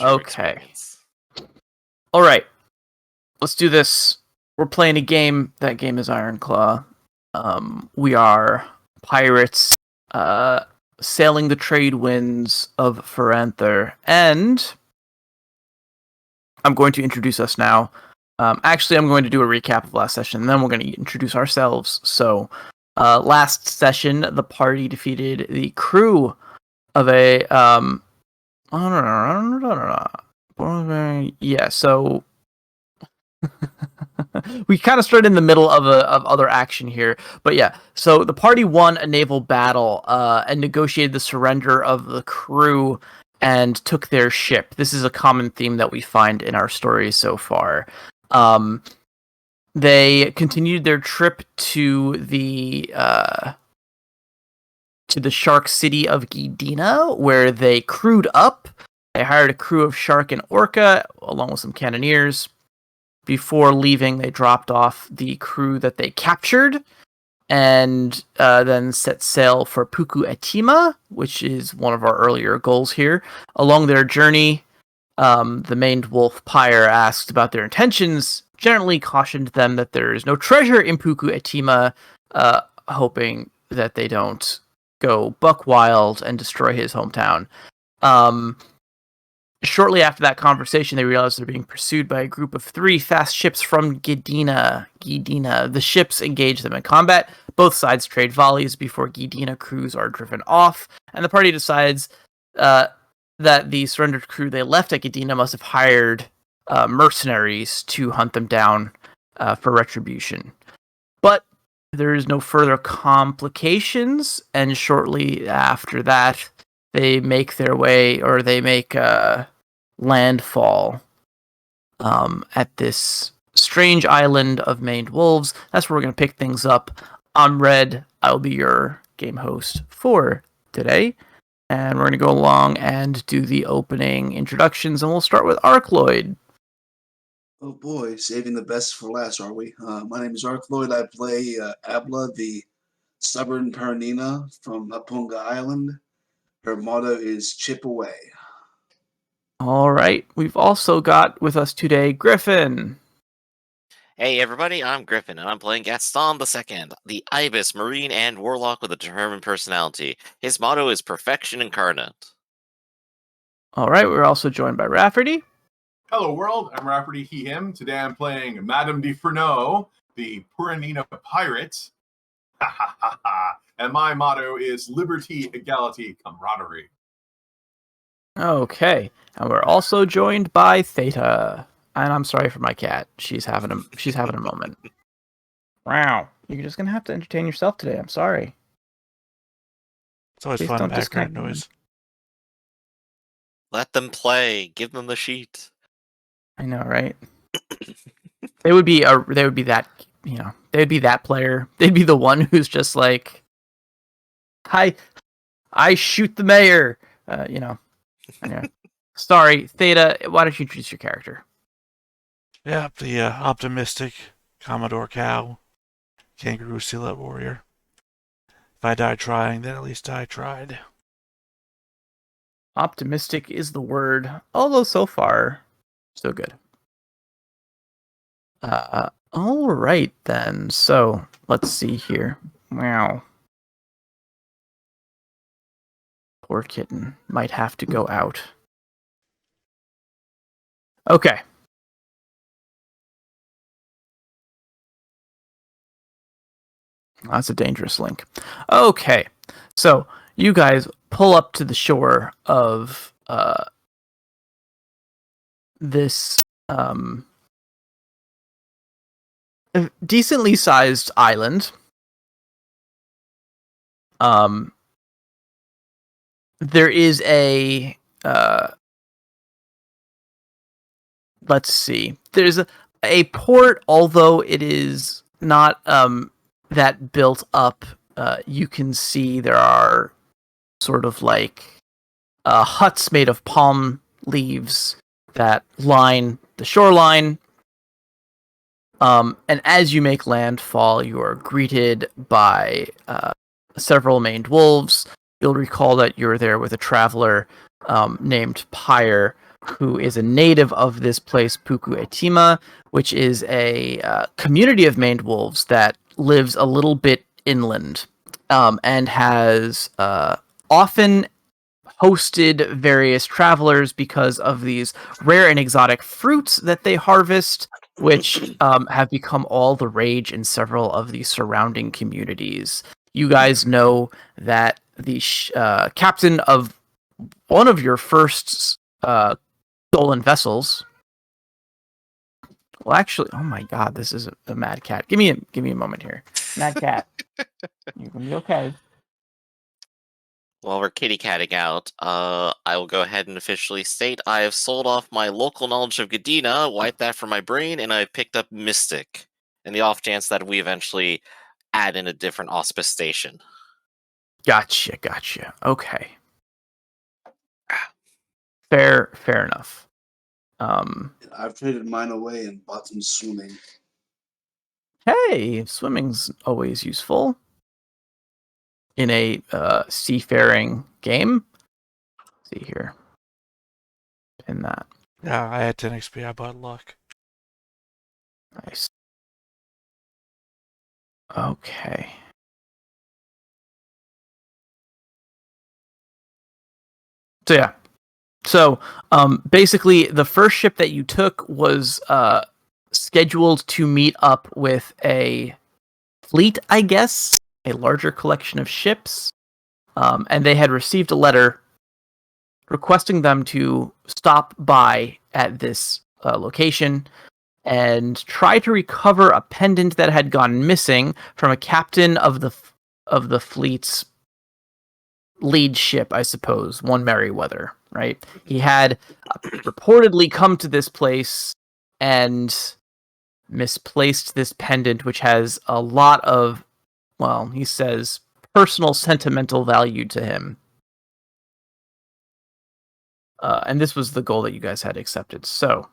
adventure experience. All right. Let's do this. We're playing a game. That game is Ironclaw. We are pirates sailing the trade winds of Feranther. And I'm going to introduce us now. Actually, I'm going to do a recap of last session, and then we're going to introduce ourselves. So, last session, the party defeated the crew of a... Yeah, so... we kind of started in the middle of other action here, but yeah. So the party won a naval battle and negotiated the surrender of the crew and took their ship. This is a common theme that we find in our stories so far. They continued their trip to the shark city of Gidina, where they crewed up. They hired a crew of shark and orca along with some cannoneers. Before leaving, they dropped off the crew that they captured and then set sail for Puku Etima, which is one of our earlier goals here. Along their journey, the maned wolf Pyre asked about their intentions, generally cautioned them that there is no treasure in Puku Etima, hoping that they don't go buck wild and destroy his hometown. Shortly after that conversation, they realized they're being pursued by a group of 3 fast ships from Gidina. The ships engage them in combat. Both sides trade volleys before Gidina crews are driven off, and the party decides that the surrendered crew they left at Gidina must have hired mercenaries to hunt them down for retribution. But there is no further complications, and shortly after that, they make their way, or they make landfall at this strange island of maned wolves. That's where we're going to pick things up. I'm Red. I'll be your game host for today. And we're going to go along and do the opening introductions, and we'll start with Arcloyd. Oh boy, saving the best for last, are we? My name is Arcloyd. I play Abla, the stubborn Paranina from Hapunga Island. Her motto is chip away. All right. We've also got with us today Griffin. Hey everybody, I'm Griffin, and I'm playing Gaston II, the Ibis, Marine, and Warlock with a determined personality. His motto is perfection incarnate. All right. We're also joined by Rafferty. Hello world, I'm Rafferty, he, him. Today I'm playing Madame de Furneaux, the Puranina pirate. And my motto is liberty, equality, camaraderie. Okay. And we're also joined by Theta. And I'm sorry for my cat. She's having a moment. Wow. You're just gonna have to entertain yourself today. I'm sorry. It's always Please fun don't background disturb noise. Let them play. Give them the sheet. I know, right? They would be that, you know, they'd be that player. They'd be the one who's just like, I shoot the mayor. You know. Anyway. Sorry, Theta, why don't you introduce your character? Yeah, the optimistic Commodore Cow, Kangaroo Silhouette Warrior. If I die trying, then at least I tried. Optimistic is the word, although so far, so good. All right then. So let's see here. Wow. Poor kitten might have to go out. Okay. That's a dangerous link. Okay. So you guys pull up to the shore of this decently sized island. There is a let's see. There's a port, although it is not that built up. You can see there are sort of like huts made of palm leaves that line the shoreline. And as you make landfall, you are greeted by several maned wolves. You'll recall that you're there with a traveler named Pyre, who is a native of this place, Puku Etima, which is a community of maned wolves that lives a little bit inland, and has often hosted various travelers because of these rare and exotic fruits that they harvest, which have become all the rage in several of the surrounding communities. You guys know that the captain of one of your first stolen vessels. Well, actually, oh my God, this is a mad cat. Give me a moment here, mad cat. You're gonna be okay. While we're kitty catting out, I will go ahead and officially state I have sold off my local knowledge of Gadina, wiped that from my brain, and I picked up Mystic, in the off chance that we eventually add in a different auspice station. Gotcha. Okay. Fair enough. I've traded mine away and bought some swimming. Hey, swimming's always useful in a seafaring game. Let's see here. In that. Yeah, I had 10 XP. I bought luck. Nice. Okay. So yeah. So basically, the first ship that you took was scheduled to meet up with a fleet, I guess, a larger collection of ships, and they had received a letter requesting them to stop by at this location and try to recover a pendant that had gone missing from a captain of the fleet's lead ship, I suppose, one Merryweather, right? He had reportedly come to this place and misplaced this pendant, which has a lot of, well, he says, personal sentimental value to him. And this was the goal that you guys had accepted. So,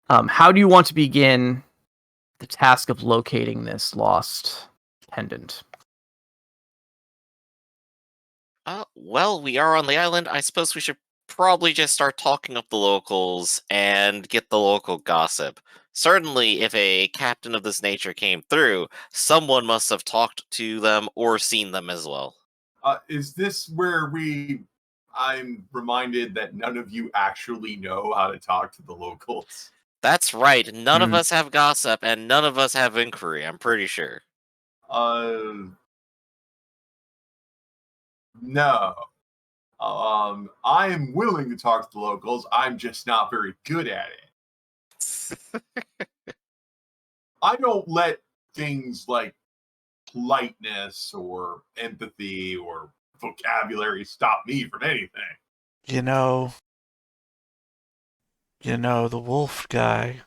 how do you want to begin the task of locating this lost pendant? Well, we are on the island. I suppose we should probably just start talking up the locals and get the local gossip. Certainly, if a captain of this nature came through, someone must have talked to them or seen them as well. Is this where I'm reminded that none of you actually know how to talk to the locals? That's right. None of us have gossip, and none of us have inquiry, I'm pretty sure. No. I am willing to talk to the locals. I'm just not very good at it. I don't let things like politeness or empathy or vocabulary stop me from anything. You know, the wolf guy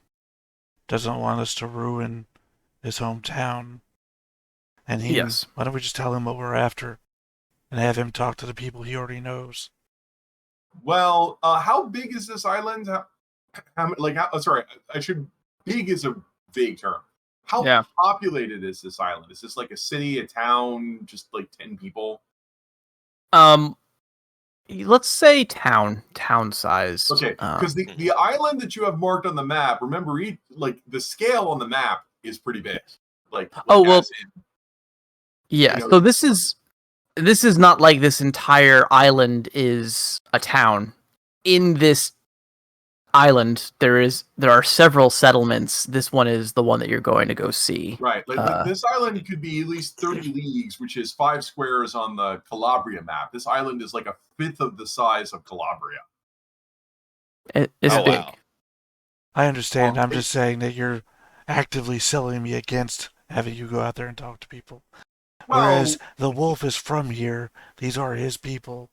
doesn't want us to ruin his hometown. And Yes. why don't we just tell him what we're after and have him talk to the people he already knows? Well, how big is this island? Big is a vague term. How populated is this island? Is this like a city, a town, just like 10 people? Let's say town size. Okay, because the island that you have marked on the map, remember, the scale on the map is pretty big. Yeah. So this is not like this entire island is a town. In this island, there are several settlements. This one is the one that you're going to go see. Right. This island could be at least 30 leagues, which is 5 squares on the Calabria map. This island is like a fifth of the size of Calabria. It's big. Wow. I understand. I'm just saying that you're actively selling me against having you go out there and talk to people. Whereas the wolf is from here. These are his people.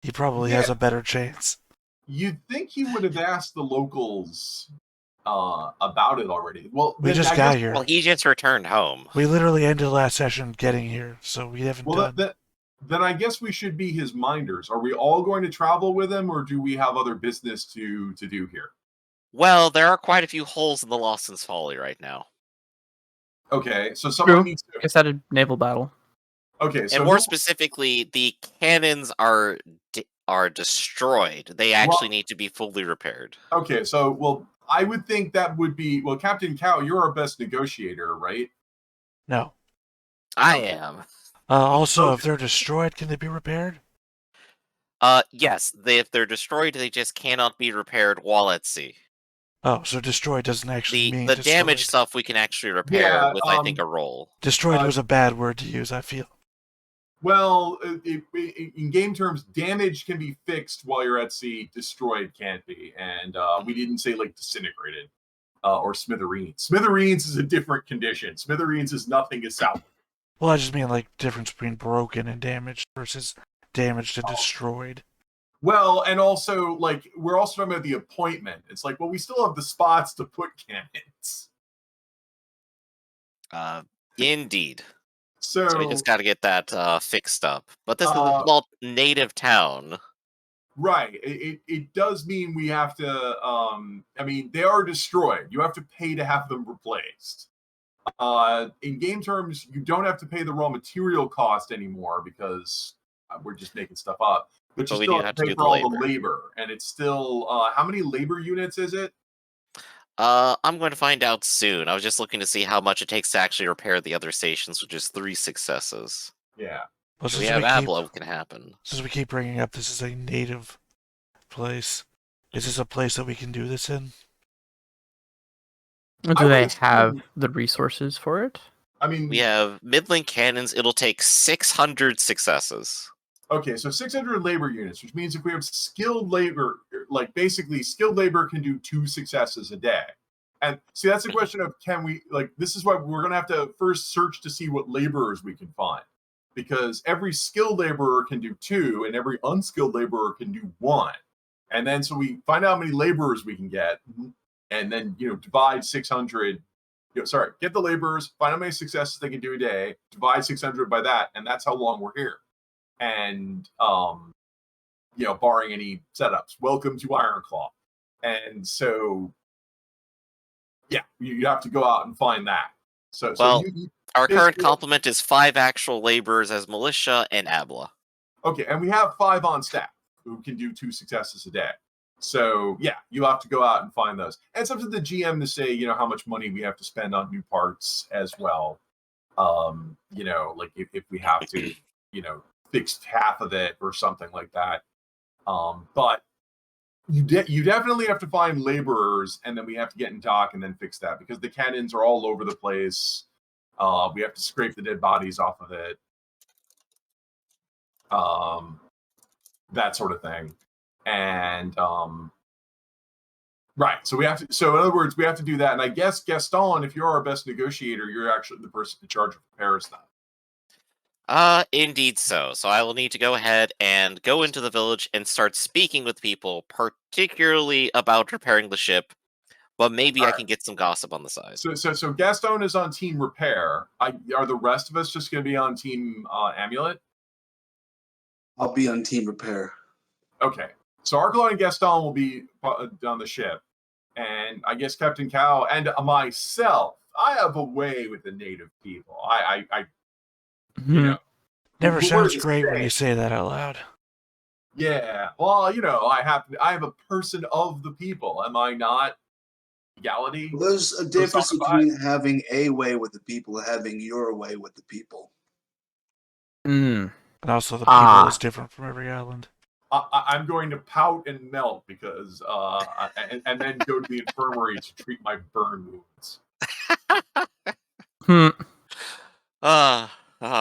He probably has a better chance. You'd think he would have asked the locals about it already. Well, we just got here. Well, he just returned home. We literally ended last session getting here, so we haven't done. Then I guess we should be his minders. Are we all going to travel with him, or do we have other business to do here? Well, there are quite a few holes in the Lawson's Folly right now. Okay, so someone needs to... I guess that a naval battle. Okay, so... And more specifically, the cannons are are destroyed. They actually need to be fully repaired. Okay, so, well, I would think that would be... Well, Captain Cow, you're our best negotiator, right? No. I am. Also, if Okay. they're destroyed, can they be repaired? Yes, if they're destroyed, they just cannot be repaired while at sea. Oh, so destroyed doesn't actually mean The destroyed. damaged stuff we can actually repair with, I think, a roll. Destroyed was a bad word to use, I feel. Well, in game terms, damage can be fixed while you're at sea. Destroyed can't be. And we didn't say, like, disintegrated or smithereens. Smithereens is a different condition. Smithereens is nothing is salvaged. Well, I just mean, like, difference between broken and damaged versus damaged and destroyed. Well, and also, like, we're also talking about the appointment. It's like, well, we still have the spots to put cannons. Indeed. So we just got to get that fixed up. But this is a small native town. Right. It does mean we have to... I mean, they are destroyed. You have to pay to have them replaced. In game terms, you don't have to pay the raw material cost anymore because we're just making stuff up. But you we still do have to pay for all the labor. And it's still... how many labor units is it? I'm going to find out soon. I was just looking to see how much it takes to actually repair the other stations, which is 3 successes. Yeah. Well, we have Abla, what can happen. Since we keep bringing up this is a native place, is this a place that we can do this in? Do they have the resources for it? I mean... We have middling cannons. It'll take 600 successes. Okay, so 600 labor units, which means if we have skilled labor, like basically skilled labor can do 2 successes a day. And see, that's the question of can we, like, this is why we're going to have to first search to see what laborers we can find. Because every skilled laborer can do 2 and every unskilled laborer can do 1. And then so we find out how many laborers we can get and then, divide 600. Get the laborers, find how many successes they can do a day, divide 600 by that, and that's how long we're here. And barring any setups, welcome to Ironclaw. And so you have to go out and find that. Our current complement is 5 actual laborers as militia and Abla. Okay, and we have 5 on staff who can do 2 successes a day. So you have to go out and find those. And it's up to the GM to say, how much money we have to spend on new parts as well. Like if we have to, fix half of it or something like that. But you definitely have to find laborers, and then we have to get in dock and then fix that because the cannons are all over the place. We have to scrape the dead bodies off of it. That sort of thing. And right, so we have to. So in other words, we have to do that. And I guess Gaston, if you're our best negotiator, you're actually the person in charge of repair stuff. Indeed so. So I will need to go ahead and go into the village and start speaking with people, particularly about repairing the ship. But maybe I can get some gossip on the side. So Gaston is on team repair. Are the rest of us just going to be on team amulet? I'll be on team repair. Okay. So Archelon and Gaston will be on the ship. And I guess Captain Cow and myself, I have a way with the native people. Never sounds great when you say that out loud. Yeah. Well, I have a person of the people. Am I not? Legality? Well, there's a difference between having a way with the people and having your way with the people. And also the people is different from every island. I'm going to pout and melt because and then go to the infirmary to treat my burn wounds.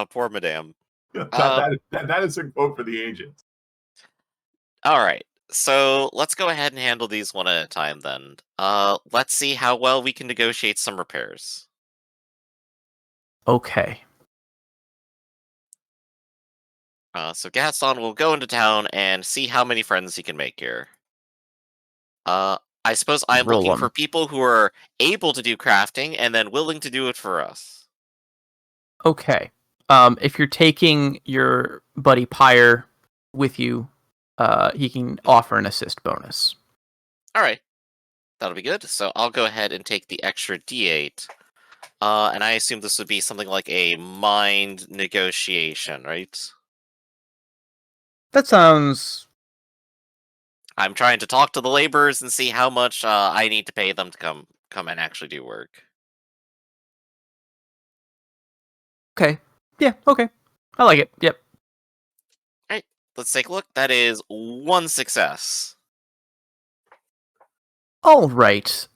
Poor madame. That is a quote for the agent. All right. So let's go ahead and handle these one at a time then. Let's see how well we can negotiate some repairs. Okay. So Gaston will go into town and see how many friends he can make here. I suppose I'm looking for people who are able to do crafting and then willing to do it for us. Okay. If you're taking your buddy Pyre with you, he can offer an assist bonus. All right. That'll be good. So I'll go ahead and take the extra D8. And I assume this would be something like a mind negotiation, right? That sounds I'm trying to talk to the laborers and see how much I need to pay them to come and actually do work. Okay. Yeah, okay. I like it. Yep. Alright, let's take a look. That is 1 success. All right.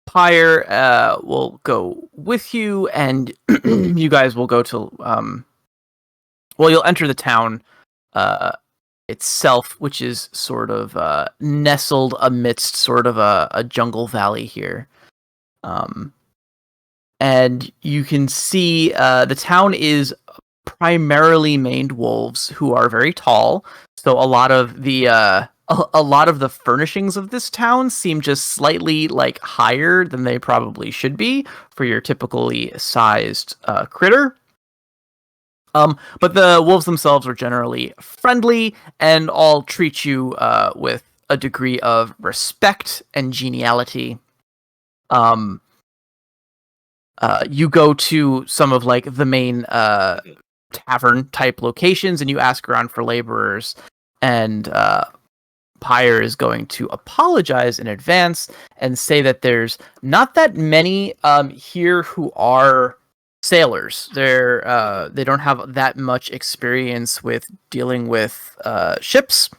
Pyre will go with you, and you guys will go to well, you'll enter the town itself, which is sort of nestled amidst sort of a jungle valley here. And you can see the town is primarily maned wolves who are very tall. So a lot of the a lot of the furnishings of this town seem just slightly like higher than they probably should be for your typically sized critter. But the wolves themselves are generally friendly and all treat you with a degree of respect and geniality. You go to some of like the main tavern type locations and you ask around for laborers, and Pyre is going to apologize in advance and say that there's not that many here who are sailors. They don't have that much experience with dealing with ships.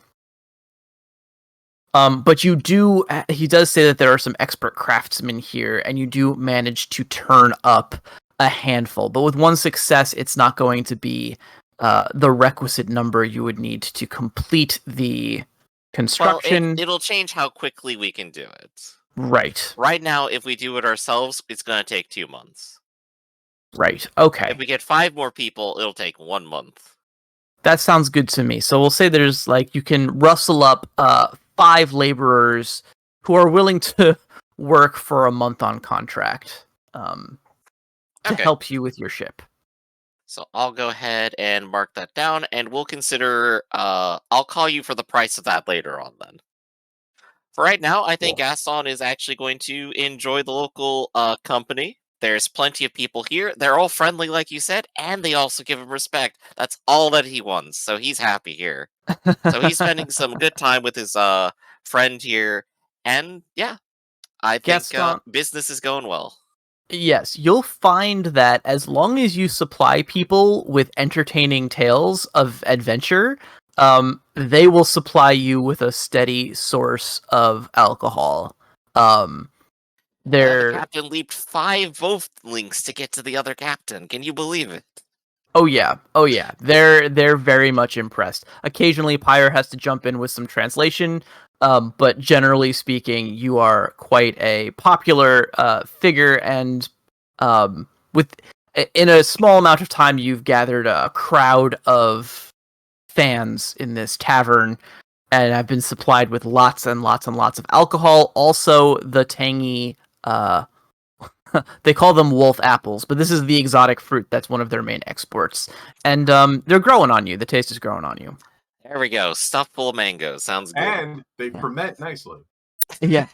But you do. He does say that there are some expert craftsmen here, and you do manage to turn up a handful. But with 1 success, it's not going to be the requisite number you would need to complete the construction. Well, it'll change how quickly we can do it. Right. Right now, if we do it ourselves, it's going to take 2 months. Right. Okay. If we get 5 more people, it'll take 1 month. That sounds good to me. So we'll say there's like you can rustle up 5 laborers who are willing to work for a month on contract to help you with your ship. So I'll go ahead and mark that down, and we'll consider. I'll call you for the price of that later on. Then, for right now, I think Gaston is actually going to enjoy the local company. There's plenty of people here. They're all friendly, like you said, and they also give him respect. That's all that he wants, so he's happy here. So he's spending some good time with his friend here, and yeah, I think business is going well. Yes, you'll find that as long as you supply people with entertaining tales of adventure, they will supply you with a steady source of alcohol. The captain leaped 5 Wolf links to get to the other captain. Can you believe it? Oh yeah. They're very much impressed. Occasionally, Pyre has to jump in with some translation, but generally speaking, you are quite a popular figure, and in a small amount of time, you've gathered a crowd of fans in this tavern, and have been supplied with lots and lots and lots of alcohol. Also, the tangy. They call them wolf apples, but this is the exotic fruit that's one of their main exports. And they're growing on you. The taste is growing on you. There we go. Stuffed full of mangoes. Sounds good. And they ferment nicely. Yeah.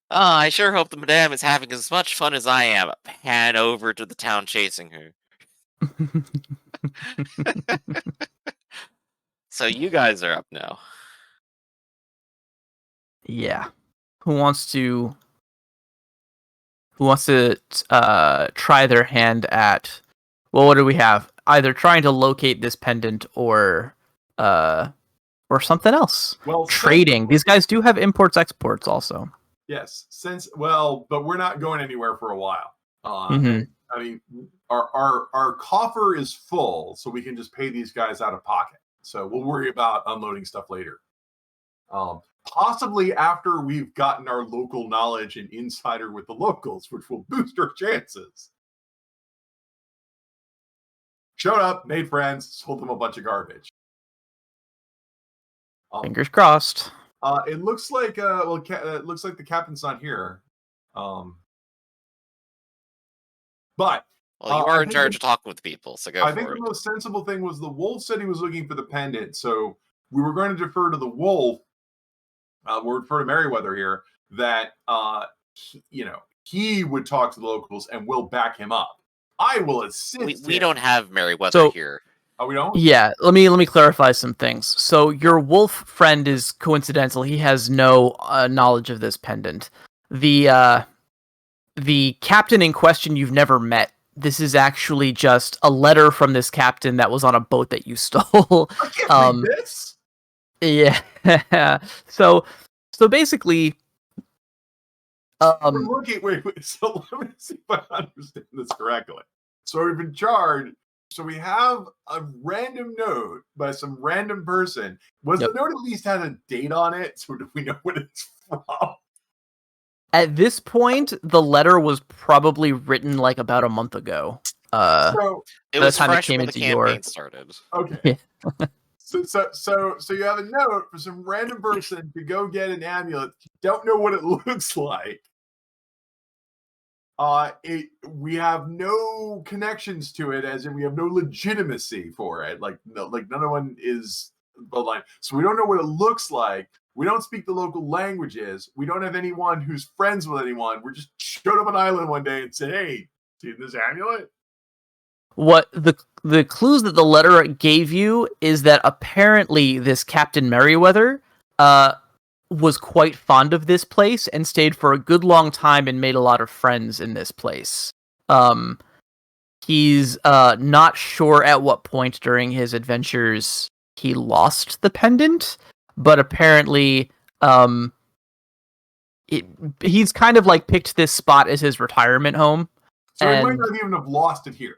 I sure hope the madame is having as much fun as I am. Pan over to the town chasing her. So you guys are up now. Yeah. Who wants to try their hand at, well, what do we have? Either trying to locate this pendant or something else. Well, trading. These guys do have imports exports also. Yes, but we're not going anywhere for a while. I mean, our coffer is full, so we can just pay these guys out of pocket. So we'll worry about unloading stuff later. Possibly after we've gotten our local knowledge and insider with the locals, which will boost our chances. Showed up, made friends, sold them a bunch of garbage. Fingers crossed. It looks like it looks like the captain's not here. But you are in charge of talking with people, so go for it. I think the most sensible thing was the wolf said he was looking for the pendant, so we were going to defer to the wolf. We'll refer to Merriweather here, that he would talk to the locals and we'll back him up. I will assist. We don't have Merriweather here. Oh, we don't? Yeah, let me clarify some things. So your wolf friend is coincidental. He has no knowledge of this pendant. The captain in question you've never met. This is actually just a letter from this captain that was on a boat that you stole. I can't read this. Yeah. So basically, We're looking. Wait. So let me see if I understand this correctly. So we've been charged. So we have a random note by some random person. Was Yep. the note at least had a date on it? So do we know what it's from? at this point, the letter was probably written like about a month ago. So It By the was time it fresh came when the into campaign your- started. okay. So you have a note for some random person to go get an amulet. You don't know what it looks like. We have no connections to it, as in we have no legitimacy for it. Like none one is bloodline. So we don't know what it looks like. We don't speak the local languages. We don't have anyone who's friends with anyone. We're just showed up an island one day and said, "Hey, see this amulet?" What the clues that the letter gave you is that apparently this Captain Merriweather was quite fond of this place and stayed for a good long time and made a lot of friends in this place. He's not sure at what point during his adventures he lost the pendant, but apparently he's kind of like picked this spot as his retirement home. So he might And- not even have lost it here.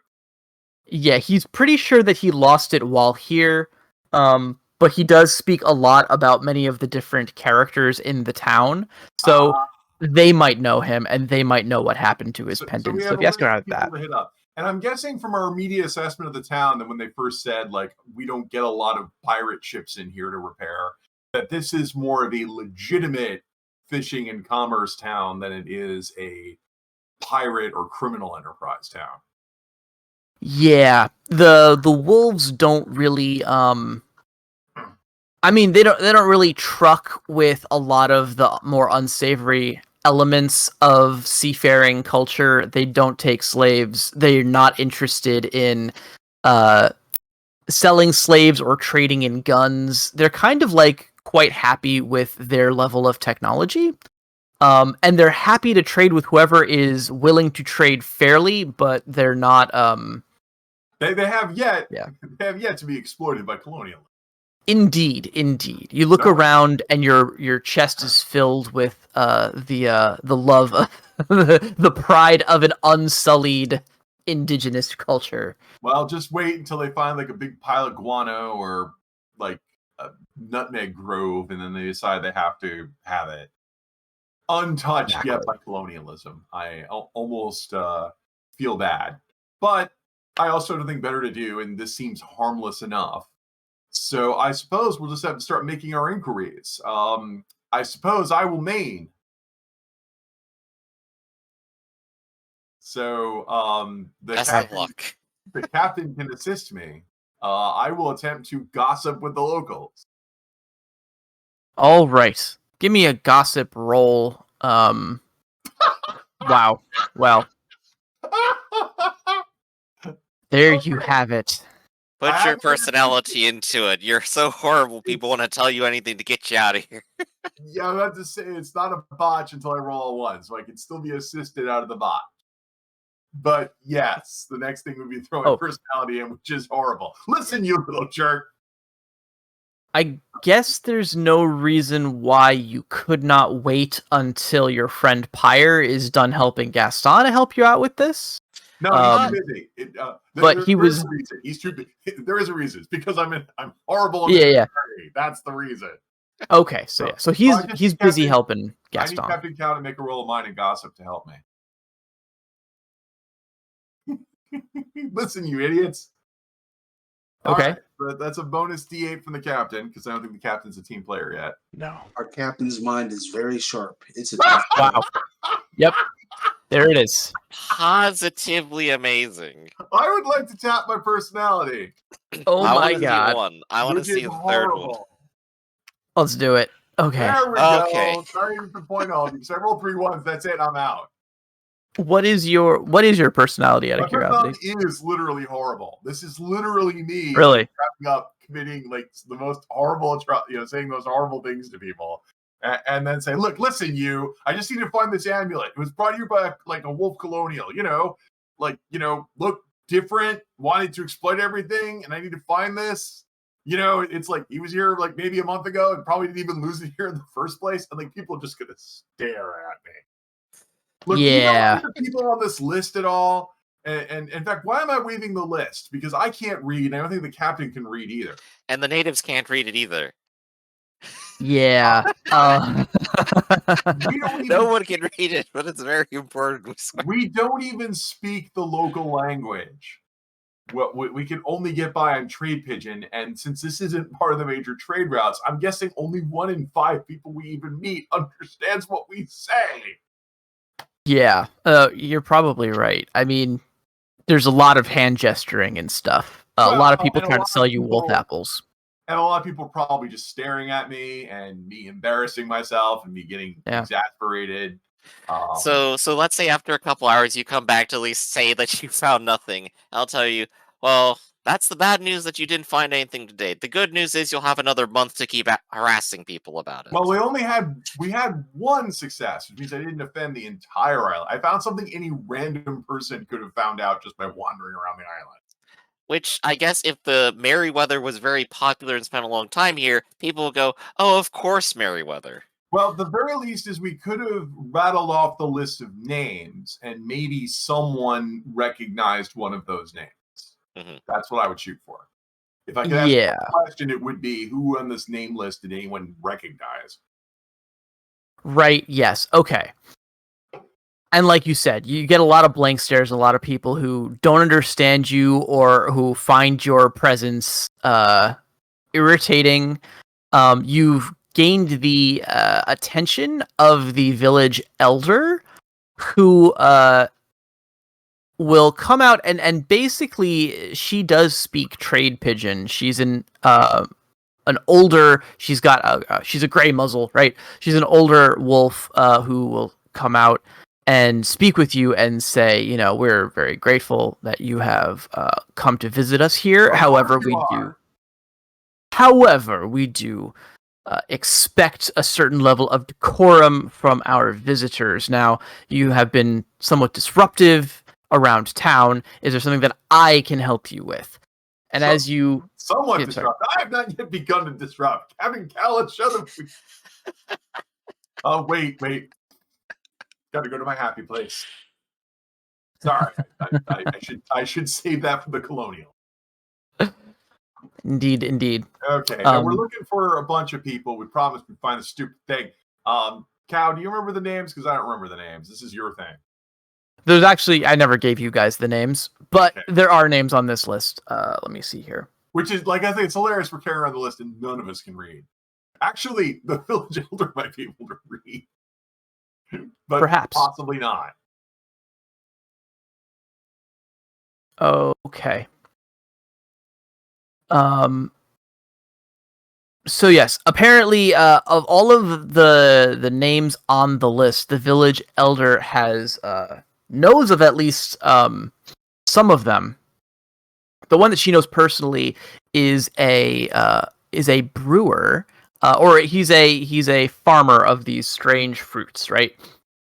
Yeah, he's pretty sure that he lost it while here. But he does speak a lot about many of the different characters in the town. So they might know him and they might know what happened to his pendant. we So have if a you ask list around of that. people to hit up. And I'm guessing from our immediate assessment of the town that when they first said, like, we don't get a lot of pirate ships in here to repair, that this is more of a legitimate fishing and commerce town than it is a pirate or criminal enterprise town. Yeah, the wolves don't really I mean they don't really truck with a lot of the more unsavory elements of seafaring culture. They don't take slaves. They're not interested in selling slaves or trading in guns. They're kind of like quite happy with their level of technology. And they're happy to trade with whoever is willing to trade fairly, but they're not They have yet Yeah. they have yet to be exploited by colonialism. Indeed. You look No. around, and your chest is filled with the love of the pride of an unsullied indigenous culture. Well, just wait until they find like a big pile of guano or like a nutmeg grove, and then they decide they have to have it untouched yet Exactly. by colonialism. I almost feel bad, but I also have nothing better to do, and this seems harmless enough. So I suppose we'll just have to start making our inquiries. I suppose I will main. So Best of luck. the captain can assist me. I will attempt to gossip with the locals. All right, give me a gossip roll. Wow. Well, there you have it. Put I your actually- personality into it. You're so horrible. People want to tell you anything to get you out of here. Yeah, I'm about to say it's not a botch until I roll a 1, so I can still be assisted out of the bot. But yes, the next thing would be throwing Oh. personality in, which is horrible. Listen, you little jerk. I guess there's no reason why you could not wait until your friend Pyre is done helping Gaston to help you out with this. No, Um, he's too busy. but he there is was- a reason. He's too busy. There is a reason. It's because I'm horrible. On Yeah, the yeah. party. That's the reason. Okay, so yeah, so I he's just he's kept busy it- helping I need Gaston. Captain Cow to make a roll of mine and gossip to help me. Listen, you idiots. All Okay. right, but that's a bonus D8 from the captain because I don't think the captain's a team player yet. No. Our captain's mind is very sharp. It's a tough Wow. Yep. There it is. Positively amazing. I would like to tap my personality. Oh I my wanna see god. one. I want to which see is the third one. horrible. Let's do it. Okay. There we Okay. go. Sorry to point all of you. So I rolled 3 1s. That's it. I'm out. What is your personality out of My curiosity? personality is literally horrible. This is literally me Really? wrapping up, committing like the most horrible, saying those horrible things to people, and then say, "Look, listen, you. I just need to find this amulet. It was brought here by like a wolf colonial. Look different, wanted to exploit everything, and I need to find this. It's like he was here like maybe a month ago and probably didn't even lose it here in the first place, and like people are just gonna stare at me." Look, do you know any of the people on this list at all? And in fact, why am I weaving the list? Because I can't read, and I don't think the captain can read either. And the natives can't read it either. Yeah. We don't No even, one can read it, but it's very important. we don't even speak the local language. Well, we can only get by on trade pigeon, and since this isn't part of the major trade routes, I'm guessing only 1 in 5 people we even meet understands what we say. Yeah, you're probably right. I mean, there's a lot of hand gesturing and stuff. A lot of people trying to sell you wolf apples. And a lot of people probably just staring at me and me embarrassing myself and me getting exasperated. So let's say after a couple hours you come back to at least say that you found nothing. I'll tell you, well, that's the bad news that you didn't find anything today. The good news is you'll have another month to keep harassing people about it. Well, we had 1 success, which means I didn't offend the entire island. I found something any random person could have found out just by wandering around the island. Which, I guess, if the Merryweather was very popular and spent a long time here, people will go, oh, of course, Merryweather. Well, the very least is we could have rattled off the list of names, and maybe someone recognized one of those names. Mm-hmm. That's what I would shoot for. If I could ask a question, it would be, who on this name list did anyone recognize? Right, yes. Okay. And like you said, you get a lot of blank stares, a lot of people who don't understand you or who find your presence irritating. You've gained the attention of the village elder, who will come out and basically she does speak trade pigeon. She's an older. She's got she's a gray muzzle, right? She's an older wolf who will come out and speak with you and say, we're very grateful that you have come to visit us here. However, we do expect a certain level of decorum from our visitors. Now, you have been somewhat disruptive around town. Is there something that I can help you with? And as you... Somewhat disrupt. I have not yet begun to disrupt. Captain Callis, shut up. Oh, wait. Got to go to my happy place. Sorry, I should save that for the colonial. Indeed. Okay, and we're looking for a bunch of people. We promised we'd find a stupid thing. Cow, do you remember the names? Because I don't remember the names. This is your thing. There's actually, I never gave you guys the names, but there are names on this list. Let me see here. Which is, like, I think it's hilarious we're carrying on the list and none of us can read. Actually, the village elder might be able to read. But perhaps. Possibly not. Okay. So yes, apparently, of all of the names on the list, the village elder has knows of at least some of them. The one that she knows personally is a brewer, or he's a farmer of these strange fruits, right?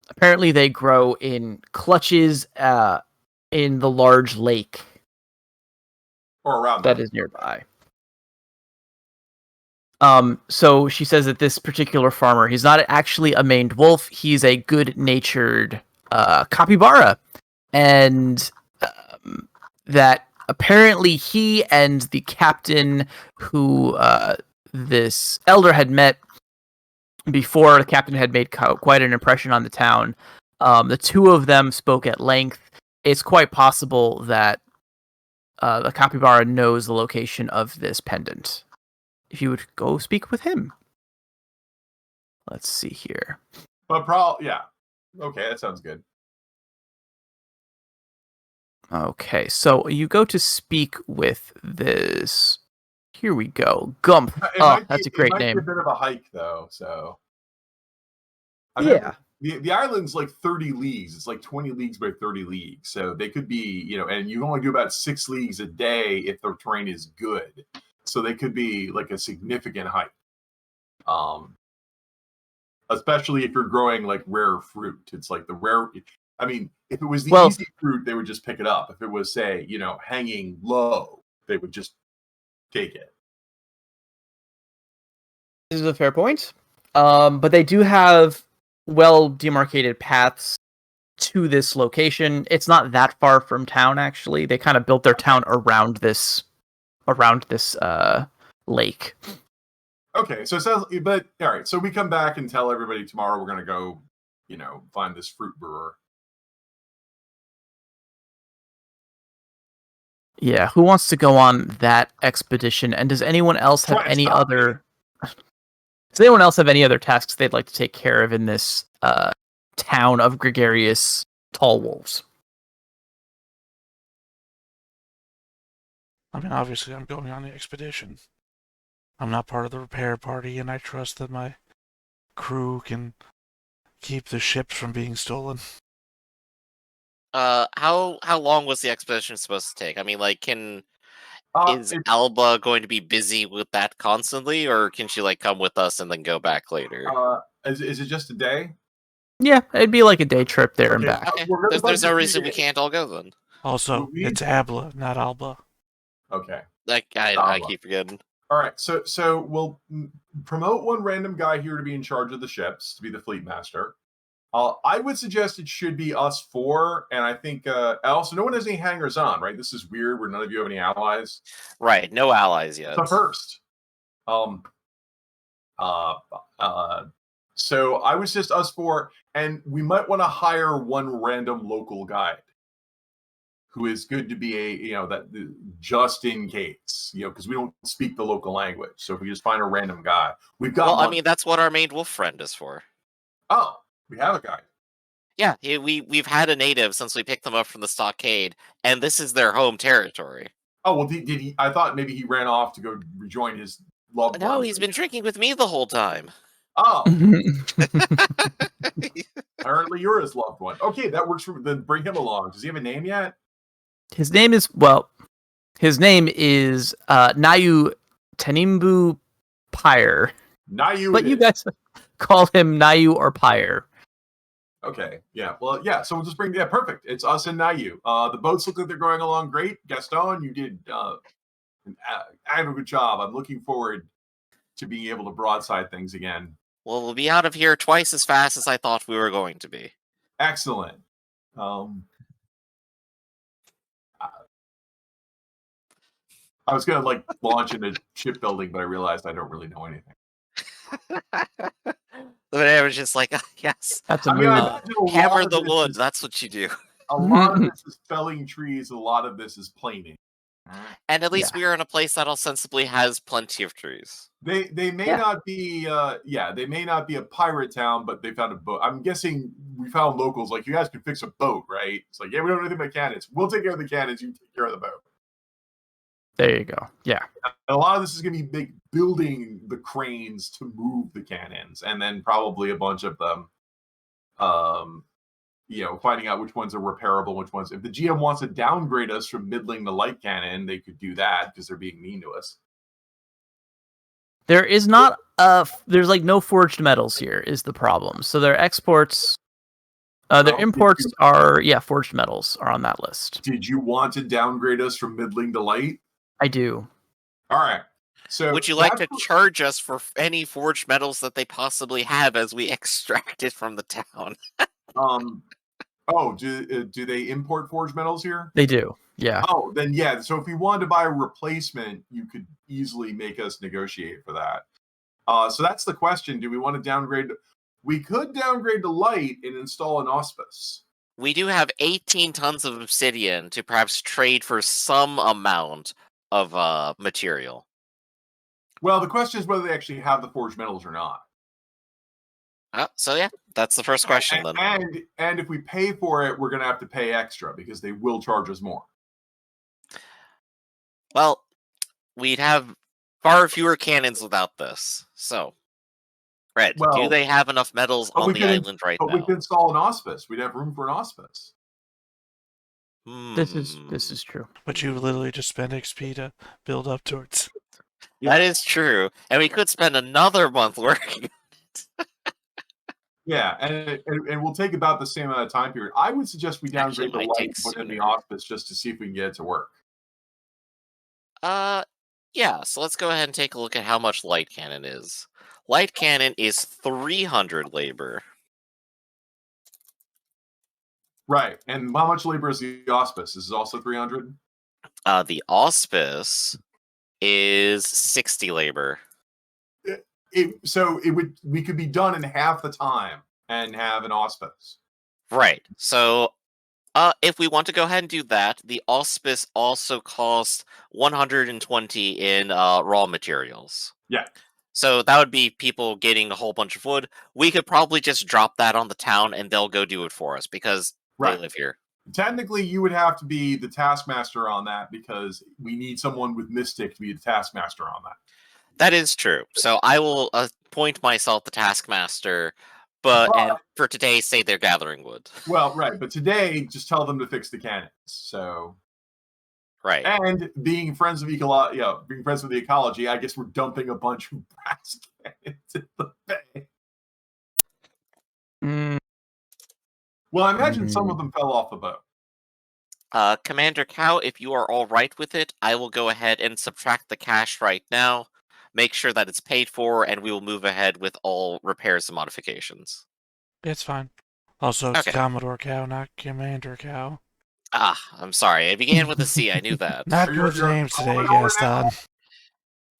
Apparently, they grow in clutches in the large lake or around that is nearby. So she says that this particular farmer, he's not actually a maned wolf. He's a good-natured capybara, and that apparently he and the captain, who this elder had met before, the captain had made quite an impression on the town. The two of them spoke at length. It's quite possible that the capybara knows the location of this pendant. If you would go speak with him. Let's see here. But yeah. Okay, that sounds good. Okay, so you go to speak with this. Here we go. Gump. That's a great name. It might be a bit of a hike, though, so... Yeah. the island's like 30 leagues. It's like 20 leagues by 30 leagues. So they could be, and you only do about 6 leagues a day if the terrain is good. So they could be like a significant height. Especially if you're growing like rare fruit. It's like the rare. I mean, if it was the easy fruit, they would just pick it up. If it was, say, hanging low, they would just take it. This is a fair point. But they do have well demarcated paths to this location. It's not that far from town, actually. They kind of built their town around this lake. Okay, so it sounds, but all right. So we come back and tell everybody tomorrow we're gonna go, find this fruit brewer. Yeah, who wants to go on that expedition? And does anyone else have any other? Does anyone else have any other tasks they'd like to take care of in this town of gregarious tall wolves? I mean, obviously, I'm going on the expedition. I'm not part of the repair party, and I trust that my crew can keep the ships from being stolen. How long was the expedition supposed to take? I mean, like, is Alba going to be busy with that constantly, or can she come with us and then go back later? Is it just a day? Yeah, it'd be like a day trip there and back. Okay. There's no reason we can't all go then. Also, it's Abla, not Alba. Okay. I keep forgetting. All right, so we'll promote one random guy here to be in charge of the ships, to be the fleet master. I would suggest it should be us 4, and I think also no one has any hangers on, right? This is weird where none of you have any allies. Right, no allies yet. The first. So I would suggest us 4, and we might want to hire one random local guide who is good to be that just in case, because we don't speak the local language. So if we just find a random guy, we've got. Well, I mean, that's what our main wolf friend is for. Oh, we have a guy. Yeah, we've had a native since we picked them up from the stockade, and this is their home territory. Oh well, did he? I thought maybe he ran off to go rejoin his loved one. No, he's been drinking with me the whole time. Oh. Apparently you're his loved one. Okay, that works for. Then bring him along. Does he have a name yet? His name is Nayu Tanimbu Pyre. Nayu. But you guys call him Nayu or Pyre. Okay, yeah. Well, yeah, so we'll just bring perfect. It's us and Nayu. The boats look like they're going along great. Gaston, you did an adequate job. I'm looking forward to being able to broadside things again. Well, we'll be out of here twice as fast as I thought we were going to be. Excellent. I was gonna launch into shipbuilding, but I realized I don't really know anything. But I was just like, yes. That's a move. Hammer the wood. That's what you do. A lot of this is felling trees. A lot of this is planing. And at least we are in a place that ostensibly has plenty of trees. They may not be they may not be a pirate town, but they found a boat. I'm guessing we found locals you guys can fix a boat, right? It's like, yeah, we don't know anything about cannons. We'll take care of the cannons. You take care of the boat. There you go. Yeah. And a lot of this is going to be building the cranes to move the cannons, and then probably a bunch of them, finding out which ones are repairable, which ones. If the GM wants to downgrade us from middling to light cannon, they could do that because they're being mean to us. There is not there's no forged metals here is the problem. So their exports, their imports are forged metals are on that list. Did you want to downgrade us from middling to light? I do. All right. So would you like to charge us for any forged metals that they possibly have as we extract it from the town? Do they import forged metals here? They do. Yeah. Oh, then yeah. So if we wanted to buy a replacement, you could easily make us negotiate for that. So that's the question. Do we want to downgrade? We could downgrade to light and install an auspice. We do have 18 tons of obsidian to perhaps trade for some amount of material. Well, the question is whether they actually have the forged metals or not. So yeah, that's the first question then. And if we pay for it, we're going to have to pay extra because they will charge us more. Well, we'd have far fewer cannons without this. So Red, do Well, they have enough metals but on we the could, island right but we now? could install an auspice. We'd have room for an auspice. This is true. But you literally just spend XP to build up towards. That is true, and we could spend another month working on it. Yeah, and we'll take about the same amount of time period. I would suggest we Actually, downgrade the might light take and put in the sooner. auspice just to see if we can get it to work. Yeah, so let's go ahead and take a look at how much light cannon is. Light cannon is 300 labor. Right. And how much labor is the auspice? Is it also 300? The auspice is 60 labor. We could be done in half the time and have an auspice. Right. So if we want to go ahead and do that, the auspice also costs 120 in raw materials. Yeah. So that would be people getting a whole bunch of wood. We could probably just drop that on the town and they'll go do it for us because Right. they live here. Technically, you would have to be the taskmaster on that because we need someone with Mystic to be the taskmaster on that. That is true. So I will appoint myself the taskmaster, and for today, say they're gathering wood. Well, right, but today, just tell them to fix the cannons. So, right, and being friends of being friends with the ecology, I guess we're dumping a bunch of brass cannons in the bay. Well, I imagine some of them fell off the boat. Commander Cow, if you are all right with it, I will go ahead and subtract the cash right now. Make sure that it's paid for, and we will move ahead with all repairs and modifications. It's fine. Also, it's Okay. Commodore Cow, not Commander Cow. I'm sorry. I began with a C. I knew that. Not Are you- good you're a names today, Commodore Gaston.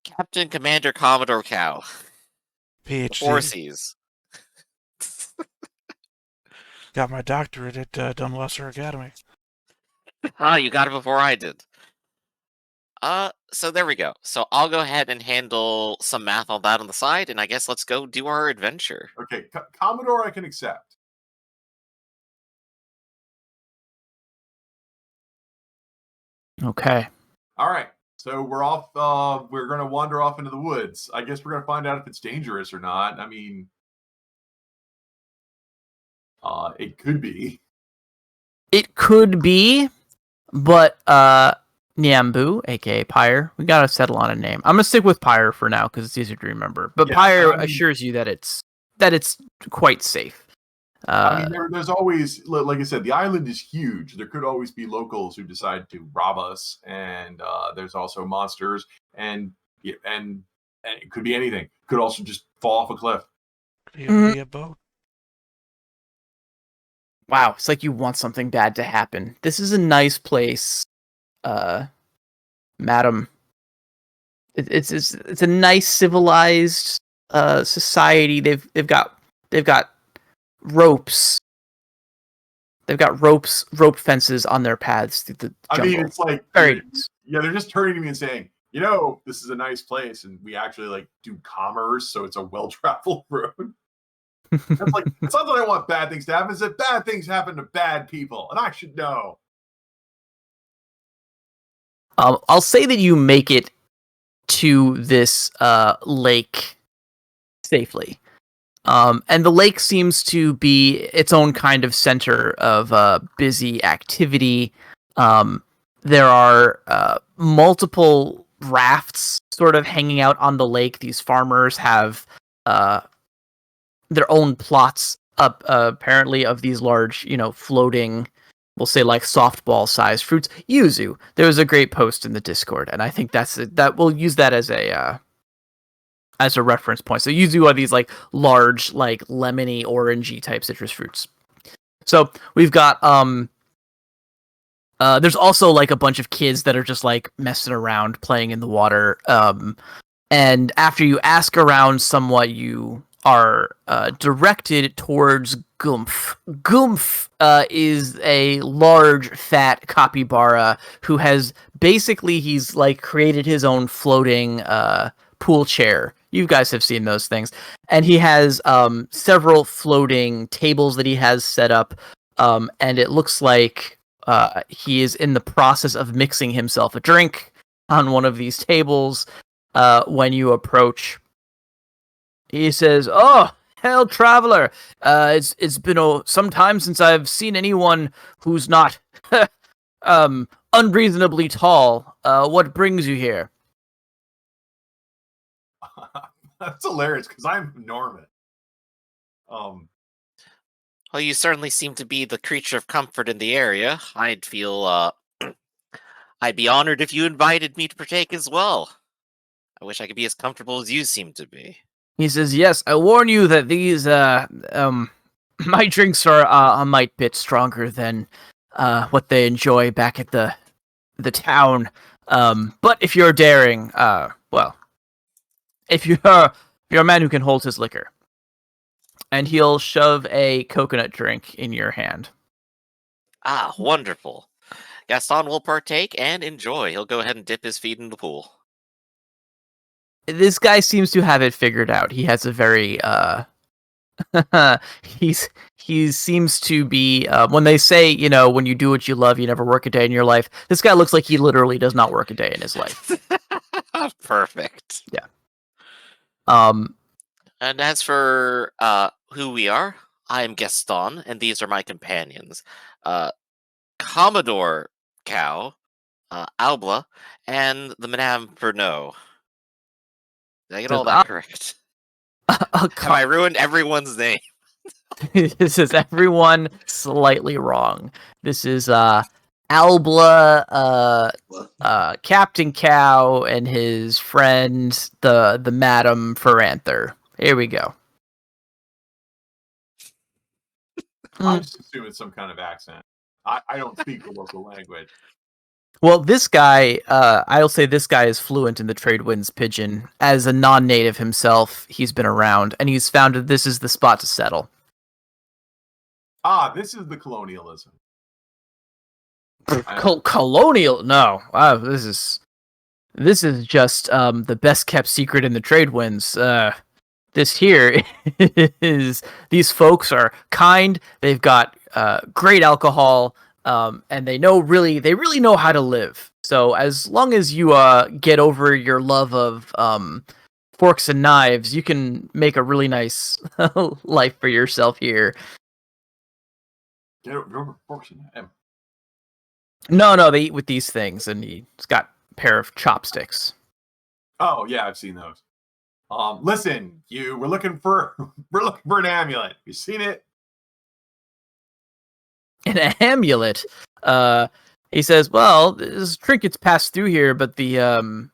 Captain Commander Commodore Cow. Four PhD. C's. Got my doctorate at Dunluster Academy. You got it before I did. So there we go. So I'll go ahead and handle some math on that on the side, and I guess let's go do our adventure. Okay, Commodore I can accept. Okay. All right, so we're off. We're going to wander off into the woods. I guess we're going to find out if it's dangerous or not. I mean, it could be. It could be, but Nyambu, aka Pyre, we gotta settle on a name. I'm gonna stick with Pyre for now because it's easier to remember. But Yeah, Pyre I mean- assures you that it's quite safe. I mean, there's always, like I said, the island is huge. There could always be locals who decide to rob us, and there's also monsters, and it could be anything. Could also just fall off a cliff. Could even be a boat. Wow, it's like you want something bad to happen. This is a nice place, madam. It's a nice civilized society. They've got ropes. They've got rope fences on their paths through the jungle. I mean, it's like Very they're just turning to me and saying, this is a nice place, and we actually like do commerce, so it's a well-traveled road. It's like, it's not that I want bad things to happen, it's that bad things happen to bad people, and I should know. I'll say that you make it to this lake safely. And the lake seems to be its own kind of center of busy activity. There are multiple rafts sort of hanging out on the lake. These farmers have their own plots up, apparently, of these large, floating, we'll say like softball-sized fruits. Yuzu. There was a great post in the Discord, and I think that we'll use that as a reference point. So yuzu are these like large, like lemony, orangey type citrus fruits. So we've got there's also like a bunch of kids that are just like messing around, playing in the water. And after you ask around somewhat, you are directed towards Gumph. Gumph is a large, fat capybara who has he's like created his own floating pool chair. You guys have seen those things. And he has several floating tables that he has set up. And it looks like he is in the process of mixing himself a drink on one of these tables when you approach. He says, "Oh, hell, traveler! It's been some time since I've seen anyone who's not unreasonably tall. What brings you here?" That's hilarious because I'm enormous. Well, you certainly seem to be the creature of comfort in the area. I'd be honored if you invited me to partake as well. I wish I could be as comfortable as you seem to be. He says, "Yes, I warn you that these my drinks are a mite bit stronger than what they enjoy back at the town. But if you're daring, well, if you're a man who can hold his liquor," and he'll shove a coconut drink in your hand. Ah, wonderful. Gaston will partake and enjoy. He'll go ahead and dip his feet in the pool. This guy seems to have it figured out. He has a very he seems to be when they say, when you do what you love, you never work a day in your life. This guy looks like he literally does not work a day in his life. Perfect. Yeah. Um And as for who we are, I am Gaston, and these are my companions. Commodore Cow, Albla, and the Madame Pernod. Did I get all that correct? Have I ruined everyone's name? This is everyone slightly wrong. This is Albla, Captain Cow, and his friend, the Madam Feranther. Here we go. I just assume it's some kind of accent. I don't speak the local language. Well, this guy, I'll say this guy is fluent in the Tradewinds Pidgin. As a non-native himself, he's been around, and he's found that this is the spot to settle. Ah, this is the colonialism. Colonial? No. This is just the best kept secret in the Tradewinds. This here is, these folks are kind. They've got great alcohol. And they really know how to live. So as long as you get over your love of forks and knives, you can make a really nice life for yourself here. Get over forks and knives. No, they eat with these things, and he's got a pair of chopsticks. Oh yeah, I've seen those. Listen, we're looking for an amulet. You seen it? An amulet. He says, "Well, this trinkets pass through here, but the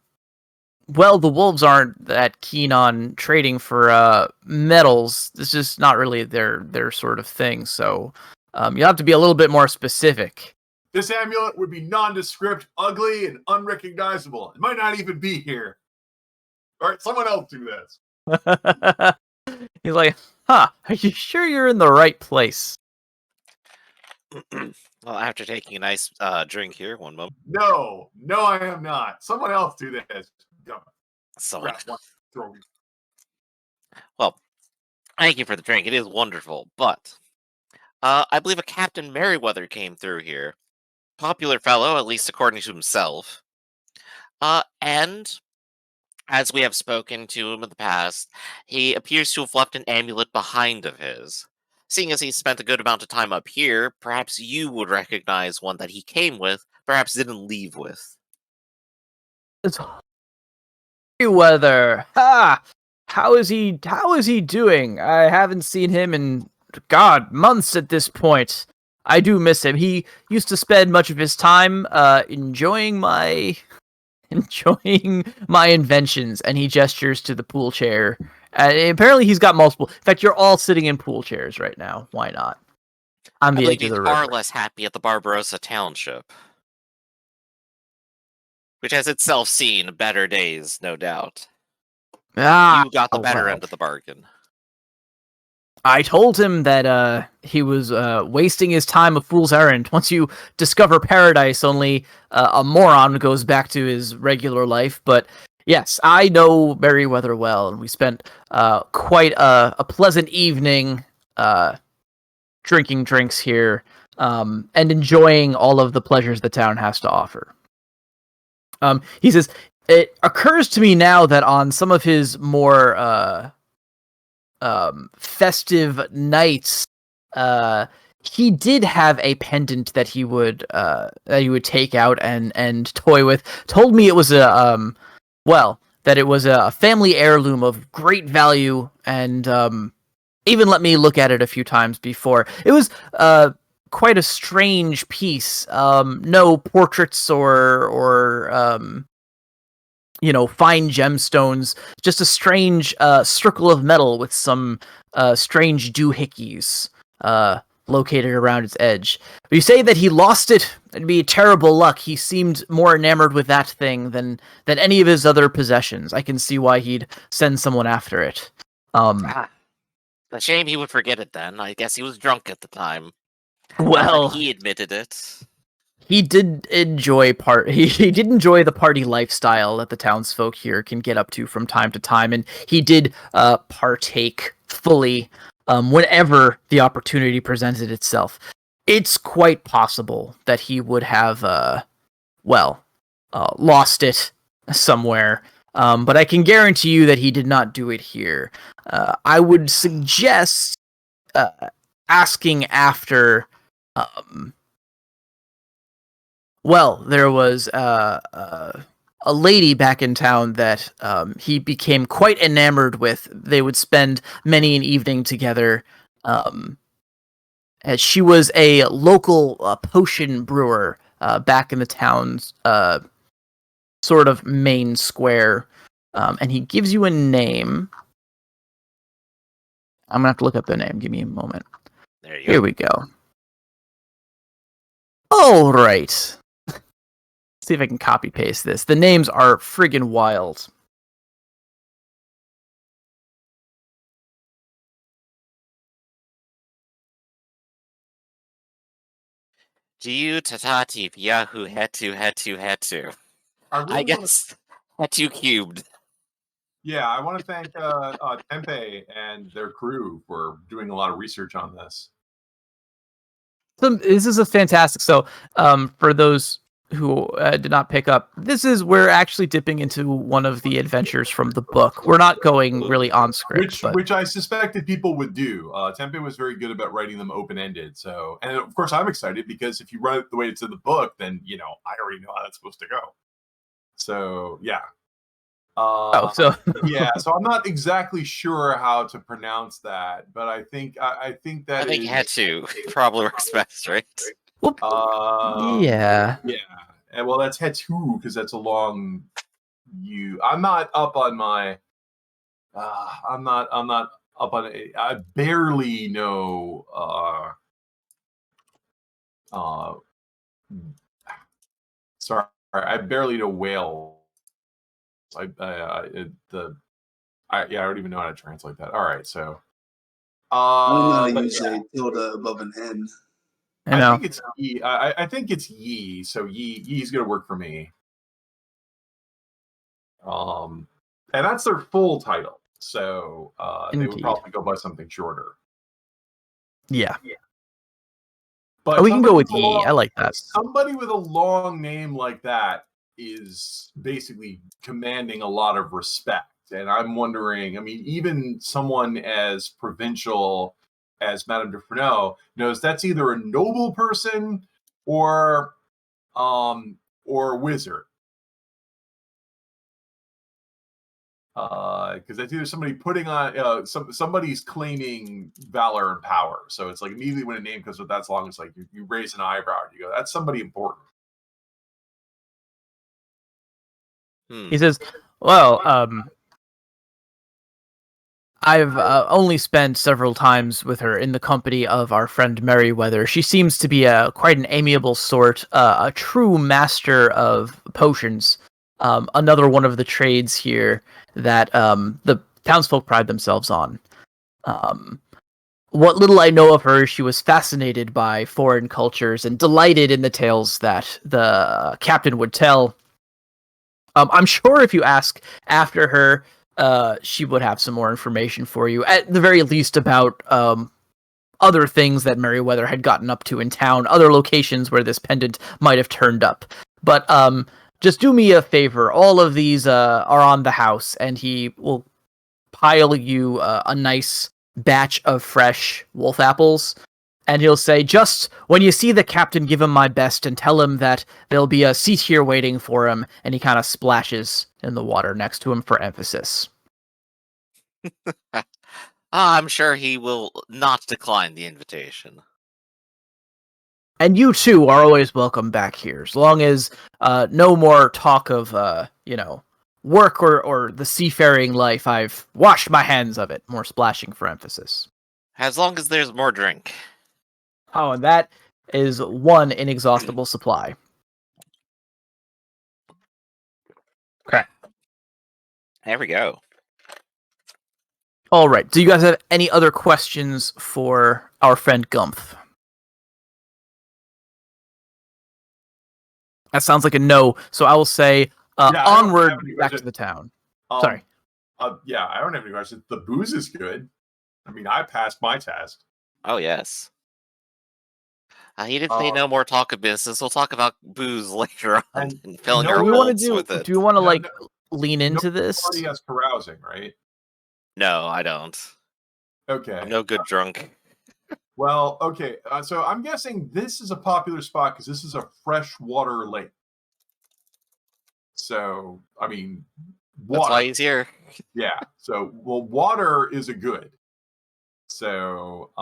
wolves aren't that keen on trading for metals. This is not really their sort of thing. So you'll have to be a little bit more specific." This amulet would be nondescript, ugly, and unrecognizable. It might not even be here. All right, someone else do this. He's like, "Huh? Are you sure you're in the right place?" Well, after taking a nice drink here, one moment. No, I am not. Someone else do this. Someone. Well, thank you for the drink. It is wonderful, but I believe a Captain Merryweather came through here. Popular fellow, at least according to himself. And as we have spoken to him in the past, he appears to have left an amulet behind of his. Seeing as he spent a good amount of time up here, perhaps you would recognize one that he came with, perhaps didn't leave with. It's Merryweather. Ha! How is he doing? I haven't seen him in months at this point. I do miss him. He used to spend much of his time enjoying my inventions, and he gestures to the pool chair. Apparently he's got multiple. In fact, you're all sitting in pool chairs right now. Why not? On the edge of the river. Far less happy at the Barbarossa Township, which has itself seen better days, no doubt. You got the better end of the bargain. I told him that he was wasting his time a fool's errand. Once you discover paradise, only a moron goes back to his regular life. But yes, I know Merryweather well, and we spent quite a pleasant evening drinking drinks here and enjoying all of the pleasures the town has to offer. He says, "It occurs to me now that on some of his more festive nights, he did have a pendant that he would take out and toy with. Told me it was that it was a family heirloom of great value, and even let me look at it a few times before. It was quite a strange piece. No portraits or fine gemstones. Just a strange circle of metal with some strange doohickeys located around its edge. But you say that he lost it. It'd be terrible luck. He seemed more enamored with that thing than any of his other possessions. I can see why he'd send someone after it. A shame he would forget it then. I guess he was drunk at the time. Well, he admitted it. He did enjoy he did enjoy the party lifestyle that the townsfolk here can get up to from time to time, and he did partake fully whenever the opportunity presented itself. It's quite possible that he would have lost it somewhere, but I can guarantee you that he did not do it here. I would suggest asking after. There was a lady back in town that he became quite enamored with. They would spend many an evening together. As she was a local potion brewer back in the town's sort of main square. And he gives you a name. I'm going to have to look up the name. Give me a moment. There you go. Here we go. All right. See if I can copy paste this. The names are friggin' wild. Giu tatati Yahoo hetu. I guess hetu cubed. Yeah, I want to thank Tempe and their crew for doing a lot of research on this. So this is a fantastic. So, for those who did not pick up, we're actually dipping into one of the adventures from the book. We're not going really on script, which I suspected people would do. Tempe was very good about writing them open-ended. So, and of course, I'm excited because if you run it the way it's in the book, then I already know how that's supposed to go. So, yeah. Yeah, so I'm not exactly sure how to pronounce that, but I think hetu probably works best, right? Yeah. Yeah. And well, that's hetu because that's a long U. I'm not up on my. I'm not up on it. I barely know. Sorry, I barely know whale. I don't even know how to translate that. All right, so I don't know how to use a tilde above an N. I think it's ye. I think it's ye. So ye's gonna work for me. And that's their full title. So they would probably go by something shorter. Yeah. But we can go with ye. I like that. Somebody with a long name like that is basically commanding a lot of respect. And I'm wondering, I mean, even someone as provincial as Madame de Fresneau knows that's either a noble person or a wizard. Because that's either somebody putting on somebody's claiming valor and power. So it's like immediately when a name comes with that long, it's like you raise an eyebrow and you go, that's somebody important. He says, well, I've only spent several times with her in the company of our friend Merryweather. She seems to be quite an amiable sort, a true master of potions. Another one of the trades here that the townsfolk pride themselves on. What little I know of her, she was fascinated by foreign cultures and delighted in the tales that the captain would tell. I'm sure if you ask after her, she would have some more information for you, at the very least about other things that Merryweather had gotten up to in town, other locations where this pendant might have turned up. But just do me a favor. All of these are on the house, and he will pile you a nice batch of fresh wolf apples. And he'll say, just when you see the captain, give him my best and tell him that there'll be a seat here waiting for him. And he kind of splashes in the water next to him for emphasis. I'm sure he will not decline the invitation. And you too are always welcome back here, as long as no more talk of, work or the seafaring life. I've washed my hands of it. More splashing for emphasis. As long as there's more drink. Oh, and that is one inexhaustible supply. Okay. There we go. All right. Do you guys have any other questions for our friend Gumph? That sounds like a no. So I will say onward back to the town. Sorry. Yeah, I don't have any questions. The booze is good. I mean, I passed my test. Oh, yes. He didn't say no more talk of business. We'll talk about booze later on and filling our holds with it. Do you want to lean into this? Party has carousing, right? No, I don't. Okay. I'm no good drunk. Well, okay. So I'm guessing this is a popular spot because this is a freshwater lake. So, I mean, water. That's why he's here. Yeah. So, well, water is a good. So,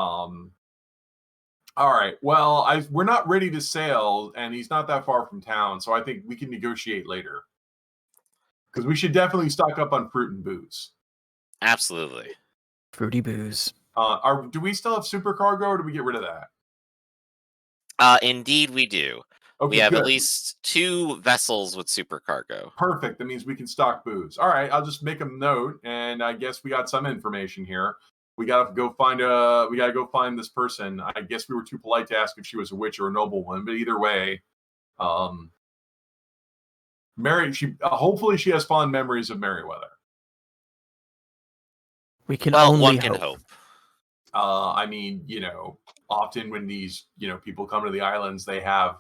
all right. Well, we're not ready to sail, and he's not that far from town, so I think we can negotiate later. Because we should definitely stock up on fruit and booze. Absolutely. Fruity booze. Do we still have supercargo, or do we get rid of that? Indeed, we do. Okay, we have good. at least 2 vessels with supercargo. Perfect. That means we can stock booze. All right. I'll just make a note, and I guess we got some information here. We gotta go find this person. I guess we were too polite to ask if she was a witch or a noblewoman, but either way, hopefully she has fond memories of Merryweather. We can one can hope. I mean, often when these, people come to the islands, they have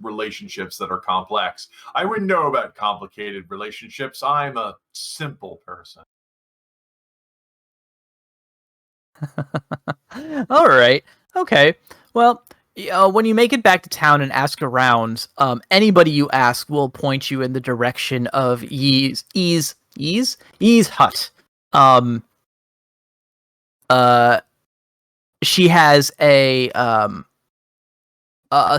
relationships that are complex. I wouldn't know about complicated relationships. I'm a simple person. All right. Okay. Well, when you make it back to town and ask around, anybody you ask will point you in the direction of Yee's hut. She has a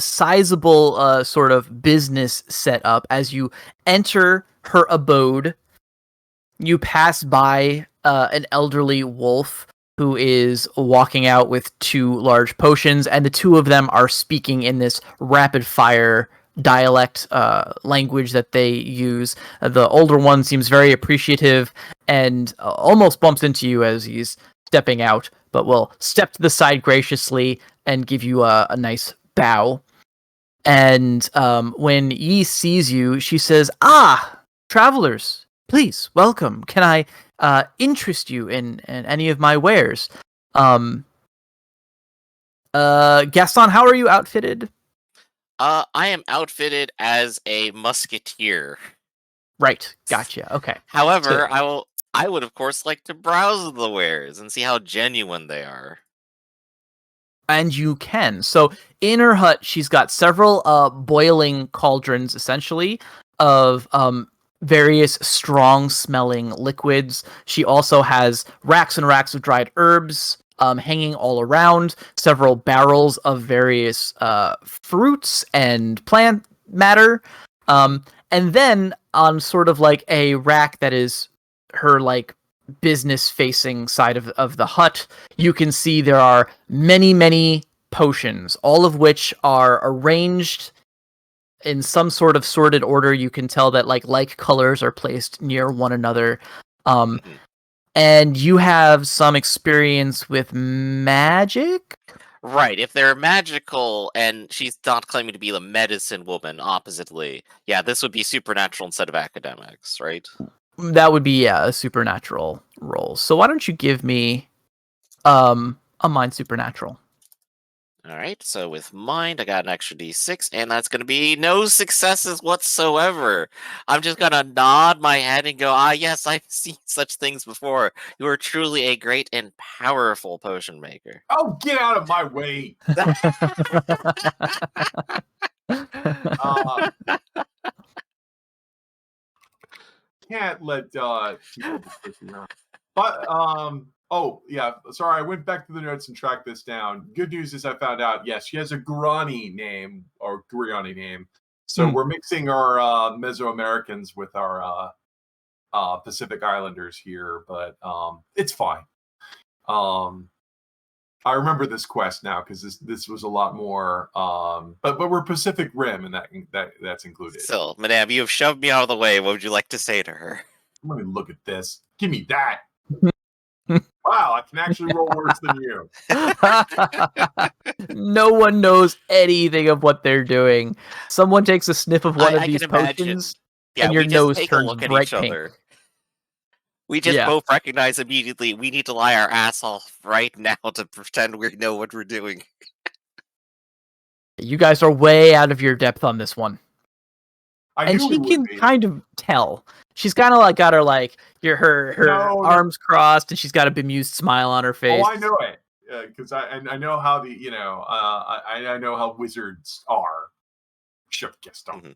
sizable sort of business set up. As you enter her abode, you pass by an elderly wolf who is walking out with 2 large potions, and the 2 of them are speaking in this rapid-fire dialect language that they use. The older one seems very appreciative and almost bumps into you as he's stepping out, but will step to the side graciously and give you a nice bow. And when Yi sees you, she says, travelers, please, welcome. Can I interest you in any of my wares? Gaston, how are you outfitted? I am outfitted as a musketeer. Right, gotcha. Okay. However, I would of course like to browse the wares and see how genuine they are. And you can. So in her hut, she's got several boiling cauldrons, essentially, of various strong-smelling liquids. She also has racks and racks of dried herbs hanging all around, several barrels of various fruits and plant matter. And then on sort of like a rack that is her like business-facing side of the hut, you can see there are many, many potions, all of which are arranged in some sort of sorted order. You can tell that like colors are placed near one another. And you have some experience with magic? Right, if they're magical and she's not claiming to be the medicine woman oppositely, yeah, this would be supernatural instead of academics, right? That would be, a supernatural roll. So why don't you give me a mind supernatural? All right, so with mind, I got an extra d6, and that's going to be no successes whatsoever. I'm just going to nod my head and go, yes, I've seen such things before. You are truly a great and powerful potion maker. Oh, get out of my way! Can't let people just push me around. But oh yeah, sorry, I went back to the notes and tracked this down. Good news is I found out, yes, she has a Guarani name or Guarani name. So we're mixing our Mesoamericans with our Pacific Islanders here, but it's fine. I remember this quest now because this was a lot more. But we're Pacific Rim, and that's included. Still, Madame, you have shoved me out of the way. What would you like to say to her? Let me look at this. Give me that. Wow, I can actually roll worse than you. No one knows anything of what they're doing. Someone takes a sniff of one of these potions, and your nose turns bright pink. We just both recognize immediately we need to lie our ass off right now to pretend we know what we're doing. You guys are way out of your depth on this one. And she can kind of tell. She's kind of like got her arms crossed, and she's got a bemused smile on her face. Oh, I know it because I know how I know how wizards are. Should have guessed them.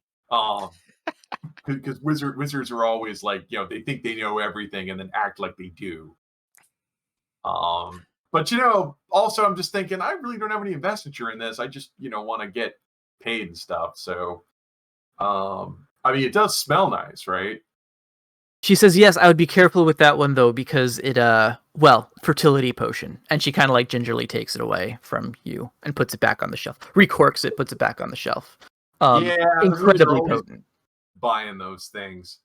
Because wizards are always like, they think they know everything and then act like they do. But also I'm just thinking I really don't have any investiture in this. I just want to get paid and stuff. So I mean, it does smell nice, right? She says, yes, I would be careful with that one, though, because it, fertility potion. And she kind of gingerly takes it away from you and puts it back on the shelf. Recorks it, puts it back on the shelf. Incredibly potent. Buying those things.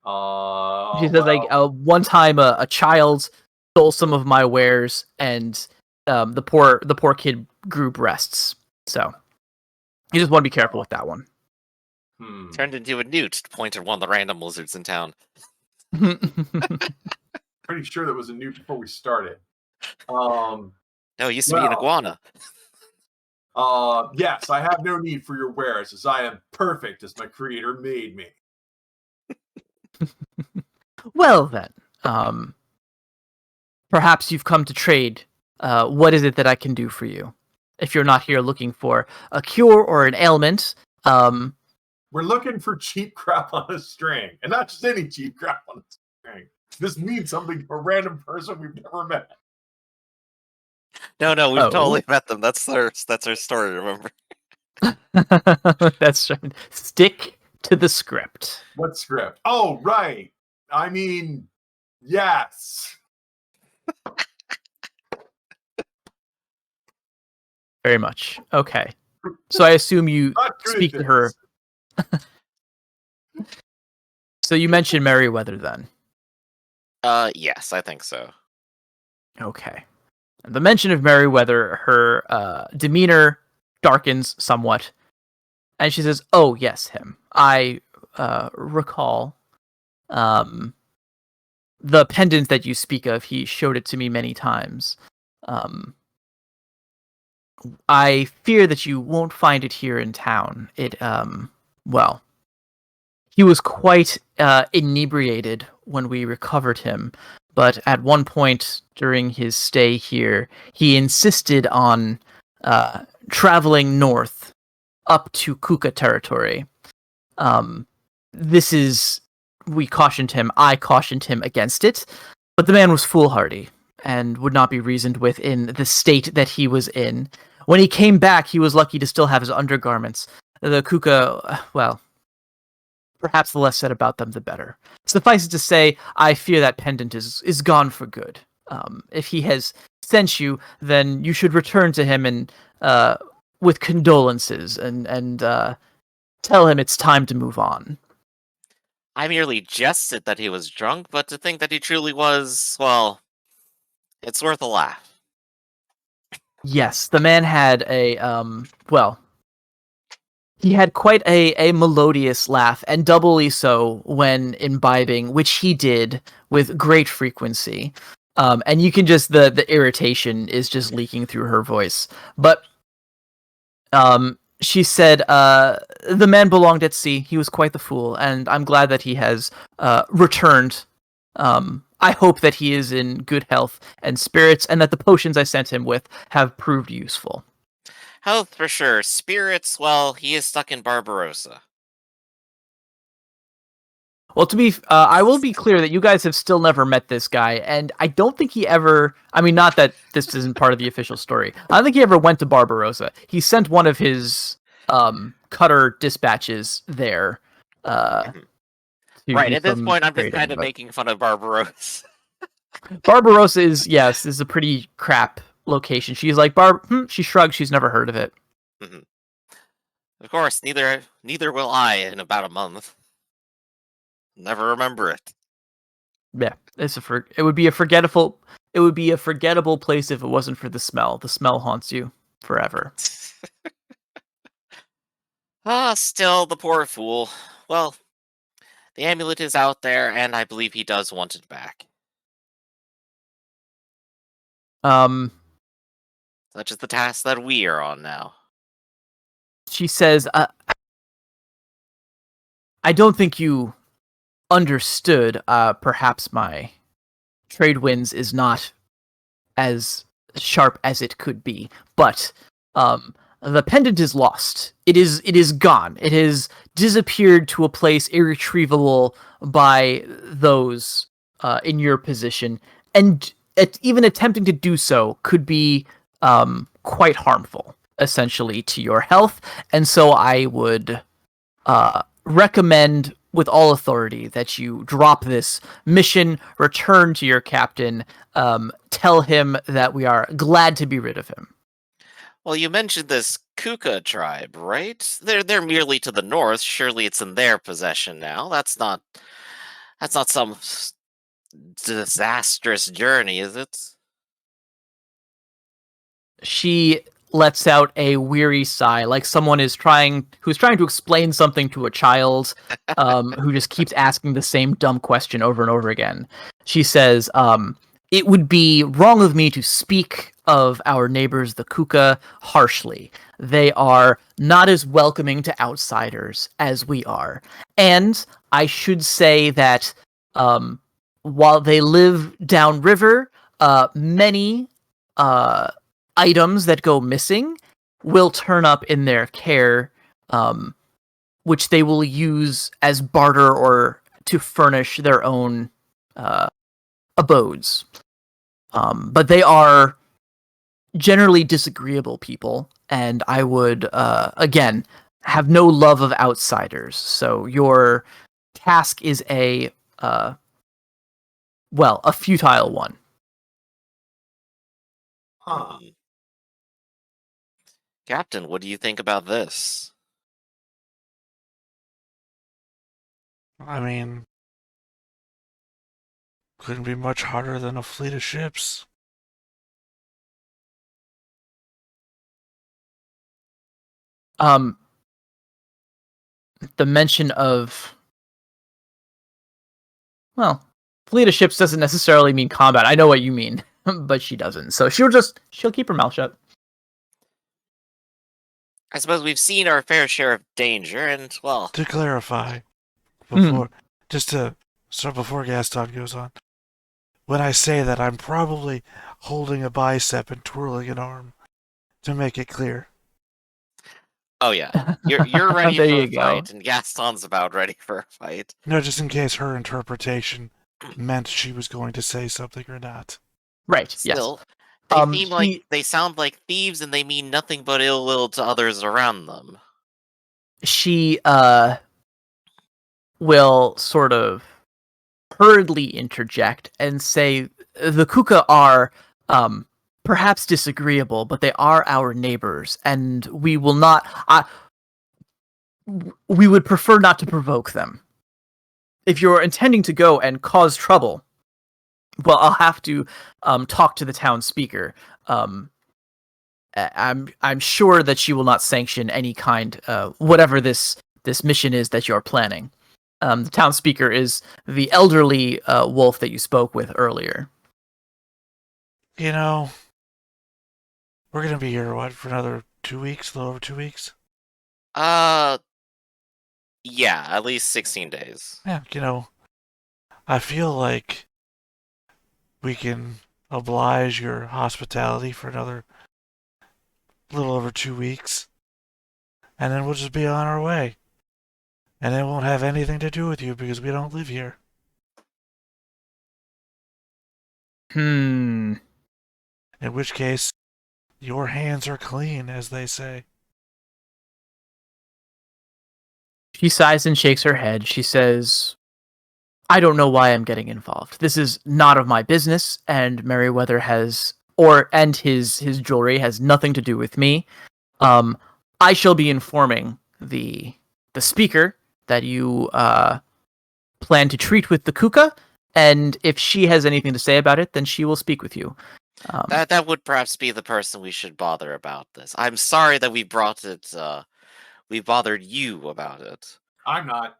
She says, one time a child stole some of my wares, and the poor kid grew breasts. So you just want to be careful with that one. Turned into a newt to point at one of the random lizards in town. Pretty sure that was a newt before we started. No, it used to be an iguana. Yes, I have no need for your wares, as I am perfect as my creator made me. Well then, perhaps you've come to trade. What is it that I can do for you? If you're not here looking for a cure or an ailment, we're looking for cheap crap on a string, and not just any cheap crap on a string. This means something to a random person we've never met. No, we've totally met them. That's our story, remember? That's right. Stick to the script. What script? Oh, right. I mean, yes. Very much. Okay. So I assume you speak to her. So you mentioned Merryweather then? Yes, I think so. Okay. The mention of Merryweather, her demeanor darkens somewhat, and she says, "Oh yes, him. I recall the pendant that you speak of. He showed it to me many times. I fear that you won't find it here in town. It he was quite inebriated when we recovered him." But at one point during his stay here, he insisted on traveling north up to Kuka territory. We cautioned him, I cautioned him against it, but the man was foolhardy and would not be reasoned with in the state that he was in. When he came back, he was lucky to still have his undergarments. The Kuka, perhaps the less said about them, the better. Suffice it to say, I fear that pendant is gone for good. If he has sent you, then you should return to him and with condolences and tell him it's time to move on. I merely jested that he was drunk, but to think that he truly was, well, it's worth a laugh. Yes, the man had he had quite a melodious laugh, and doubly so when imbibing, which he did with great frequency. And you can just the irritation is just leaking through her voice. But she said, the man belonged at sea. He was quite the fool, and I'm glad that he has returned. I hope that he is in good health and spirits, and that the potions I sent him with have proved useful. Health for sure. Spirits, well, he is stuck in Barbarossa. Well, I will be clear that you guys have still never met this guy, and I don't think he ever. I mean, not that this isn't part of the official story. I don't think he ever went to Barbarossa. He sent one of his cutter dispatches there. Right, at this point, I'm just kind of but making fun of Barbarossa. Barbarossa is a pretty crap location. She's like, she shrugs. She's never heard of it. Mhm. Of course, neither will I in about a month. Never remember it. Yeah, it would be a forgettable place if it wasn't for the smell. The smell haunts you forever. Still, the poor fool. Well, the amulet is out there, and I believe he does want it back. Such is the task that we are on now. She says, I don't think you understood. Perhaps my trade winds is not as sharp as it could be, but the pendant is lost. It is gone. It has disappeared to a place irretrievable by those in your position, and even attempting to do so could be quite harmful, essentially, to your health. And so I would recommend with all authority that you drop this mission, return to your captain, tell him that we are glad to be rid of him. Well, you mentioned this Kuka tribe, right? They're merely to the north. Surely it's in their possession now. That's not some disastrous journey, is it? She lets out a weary sigh, like someone who's trying to explain something to a child, who just keeps asking the same dumb question over and over again. She says, it would be wrong of me to speak of our neighbors, the Kuka, harshly. They are not as welcoming to outsiders as we are. And I should say that while they live downriver, many items that go missing will turn up in their care, which they will use as barter or to furnish their own abodes. But they are generally disagreeable people, and I would, again, have no love of outsiders. So your task is a futile one. Huh. Captain, what do you think about this? I mean, couldn't be much harder than a fleet of ships. The mention of, well, fleet of ships doesn't necessarily mean combat. I know what you mean, but she doesn't. So she'll keep her mouth shut. I suppose we've seen our fair share of danger, and, well... To clarify, before Gaston goes on, when I say that, I'm probably holding a bicep and twirling an arm, to make it clear. Oh yeah, you're ready for There a you go. fight, and Gaston's about ready for a fight. No, just in case her interpretation meant she was going to say something or not. Right. Still, Yes. they sound like thieves, and they mean nothing but ill will to others around them. She will sort of hurriedly interject and say the Kuka are perhaps disagreeable, but they are our neighbors, and we will not. We would prefer not to provoke them. If you're intending to go and cause trouble, well, I'll have to talk to the town speaker. I'm sure that she will not sanction any kind, whatever this mission is that you're planning. The town speaker is the elderly wolf that you spoke with earlier. You know, we're gonna be here, what, for another 2 weeks? A little over 2 weeks? Yeah, at least 16 days. Yeah, I feel like we can oblige your hospitality for another little over 2 weeks, and then we'll just be on our way. And it won't have anything to do with you because we don't live here. Hmm. In which case, your hands are clean, as they say. She sighs and shakes her head. She says, I don't know why I'm getting involved. This is not of my business, and Merryweather and his jewelry has nothing to do with me. I shall be informing the speaker that you plan to treat with the Kuka, and if she has anything to say about it, then she will speak with you. That would perhaps be the person we should bother about this. I'm sorry that we brought it. We bothered you about it. I'm not.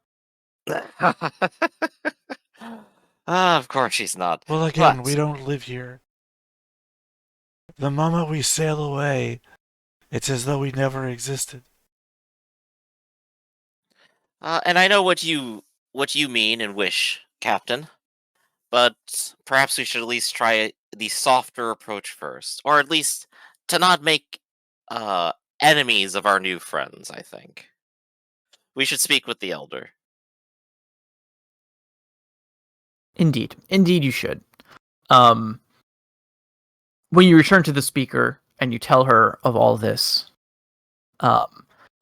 Of course she's not. Well, again, But we don't live here. The moment we sail away, it's as though we never existed. and I know what you mean and wish, Captain. But perhaps we should at least try the softer approach first, or at least to not make enemies of our new friends. I think we should speak with the elder. Indeed, you should. When you return to the speaker and you tell her of all this,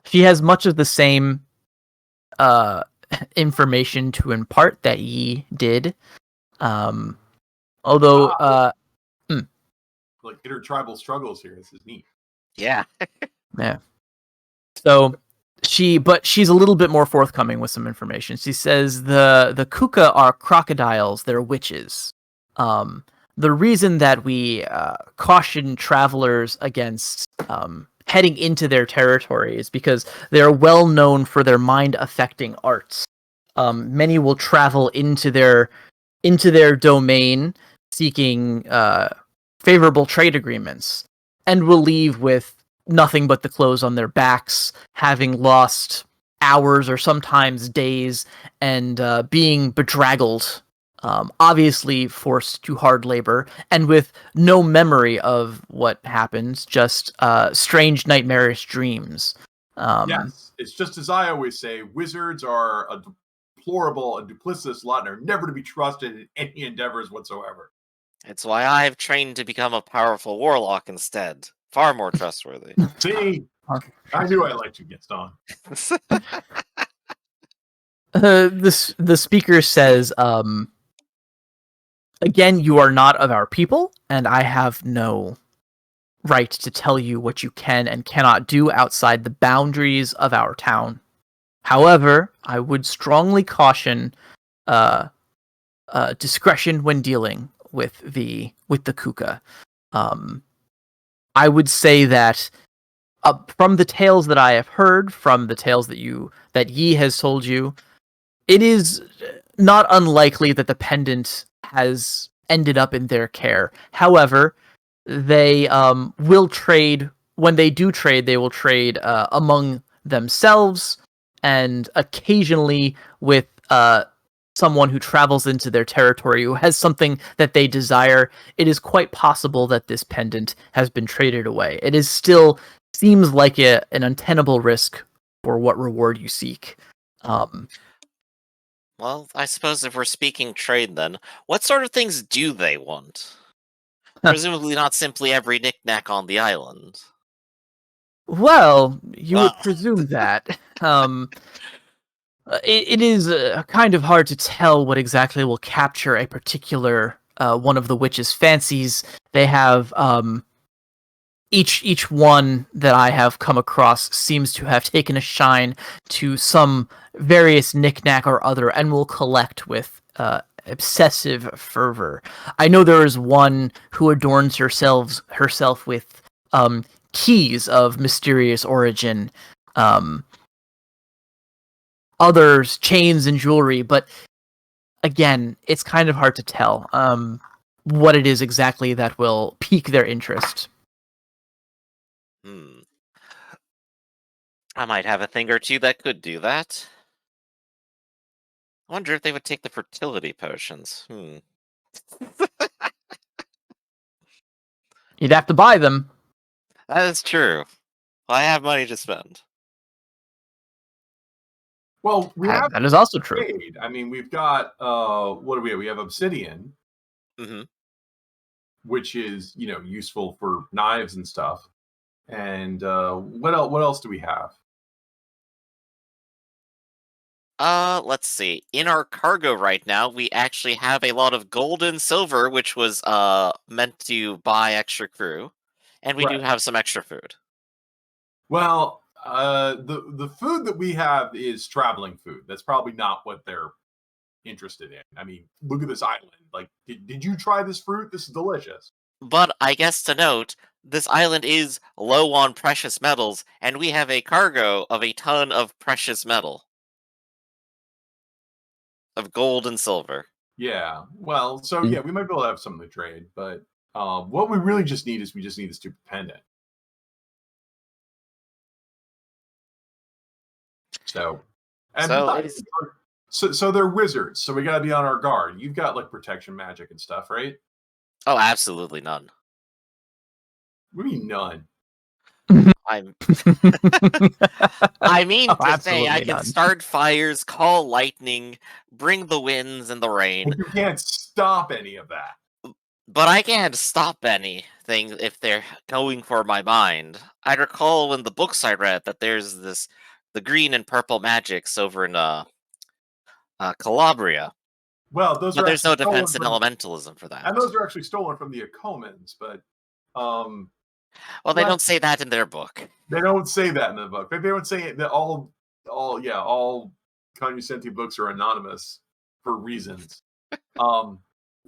she has much of the same information to impart that ye did. Although, Like intertribal struggles here. This is neat. Yeah. yeah. So she's a little bit more forthcoming with some information. She says the Kuka are crocodiles. They're witches. The reason that we caution travelers against heading into their territory is because they're well known for their mind-affecting arts. Many will travel into their domain seeking favorable trade agreements, and will leave with nothing but the clothes on their backs, having lost hours or sometimes days, and being bedraggled, obviously forced to hard labor, and with no memory of what happened, just strange nightmarish dreams. Yes, it's just as I always say, wizards are a deplorable and duplicitous lot and are never to be trusted in any endeavors whatsoever. It's why I've trained to become a powerful warlock instead. Far more trustworthy. See, I knew I liked you, Gaston. The speaker says, again, you are not of our people, and I have no right to tell you what you can and cannot do outside the boundaries of our town. However, I would strongly caution discretion when dealing with the Kuka. I would say that from the tales that I have heard, from the tales that Yi has told you, it is not unlikely that the pendant has ended up in their care. However, they will trade. When they do trade, they will trade among themselves and occasionally with someone who travels into their territory who has something that they desire. It is quite possible that this pendant has been traded away. It is still seems like an untenable risk for what reward you seek. Well, I suppose if we're speaking trade then, what sort of things do they want? Presumably not simply every knickknack on the island. Well, you would presume that. It is kind of hard to tell what exactly will capture a particular one of the witch's fancies. They have each one that I have come across seems to have taken a shine to some various knickknack or other, and will collect with obsessive fervor. I know there is one who adorns herself with keys of mysterious origin. Others chains and jewelry, but again, it's kind of hard to tell. what it is exactly that will pique their interest. I might have a thing or two that could do that. I wonder if they would take the fertility potions. You'd have to buy them. That is true. I have money to spend. Well, we have That is also true. trade. I mean, we've got what do we have? We have obsidian, Mm-hmm. which is useful for knives and stuff. And what else do we have? Let's see. In our cargo right now, we actually have a lot of gold and silver, which was meant to buy extra crew, and we do Right. have some extra food. Well, the food that we have is traveling food. That's probably not what they're interested in. I mean, look at this island. Like, did you try this fruit? This is delicious. But I guess to note, this island is low on precious metals, and we have a cargo of a ton of precious metal. Of gold and silver. Yeah. Well, so yeah, we might be able to have some of the trade, but what we really just need is we just need a stupid pendant. So, and so they're wizards, so we gotta be on our guard. You've got like protection magic and stuff, right? Oh, absolutely none. What do you mean none? I mean to say absolutely I can none. start fires, call lightning, bring the winds and the rain. But you can't stop any of that. But I can't stop anything if they're going for my mind. I recall in the books I read that there's the green and purple magics over in Calabria. Well, those But are there's no actually stolen defense in from- elementalism for that. and those are actually stolen from the Acomans, but well, they don't say that in their book. they don't say that in the book. They don't say that all Cognoscenti books are anonymous for reasons.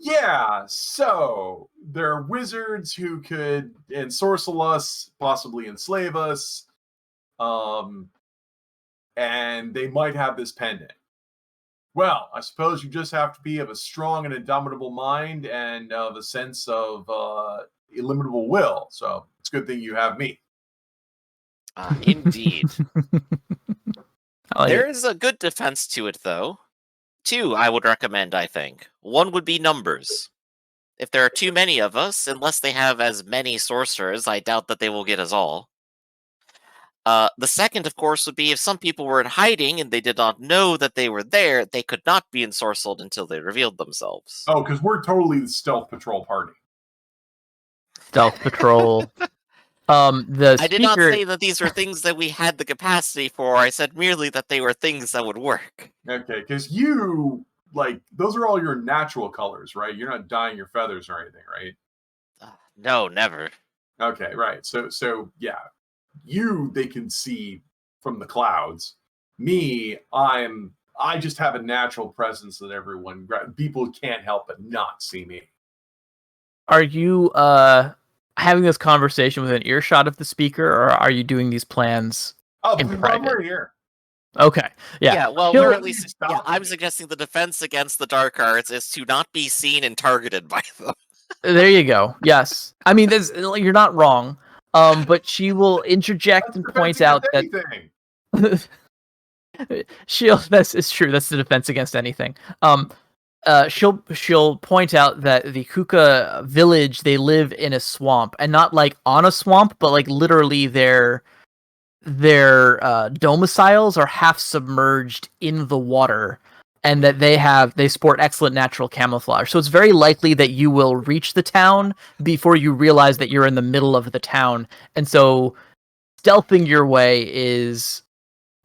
Yeah, so there are wizards who could ensorcel us, possibly enslave us, and they might have this pendant. Well, I suppose you just have to be of a strong and indomitable mind and of a sense of illimitable will. So it's a good thing you have me. Indeed. Like There is a good defense to it, though. Two, I would recommend, I think. One would be numbers. If there are too many of us, unless they have as many sorcerers, I doubt that they will get us all. The second, of course, would be if some people were in hiding and they did not know that they were there, they could not be ensorcelled until they revealed themselves. Oh, because we're totally the stealth patrol party. stealth patrol. The I did not speaker- say that these were things that we had the capacity for. I said merely that they were things that would work. Okay, because you those are all your natural colors, right? You're not dyeing your feathers or anything, right? No, never. Okay, right. So yeah, they can see from the clouds. Me, I just have a natural presence that people can't help but not see me. Are you having this conversation with an earshot of the speaker, or are you doing these plans in I'm private? right here. Okay, yeah. Well, He'll- we're at least. Yeah, I'm suggesting the defense against the dark arts is to not be seen and targeted by them. There you go. Yes, I mean, you're not wrong. But she will interject and point out that it's true. That's the defense against anything. She'll point out that the Kuka village, they live in a swamp, and not like on a swamp, but like literally their domiciles are half submerged in the water, and that they sport excellent natural camouflage. So it's very likely that you will reach the town before you realize that you're in the middle of the town. And so stealthing your way is,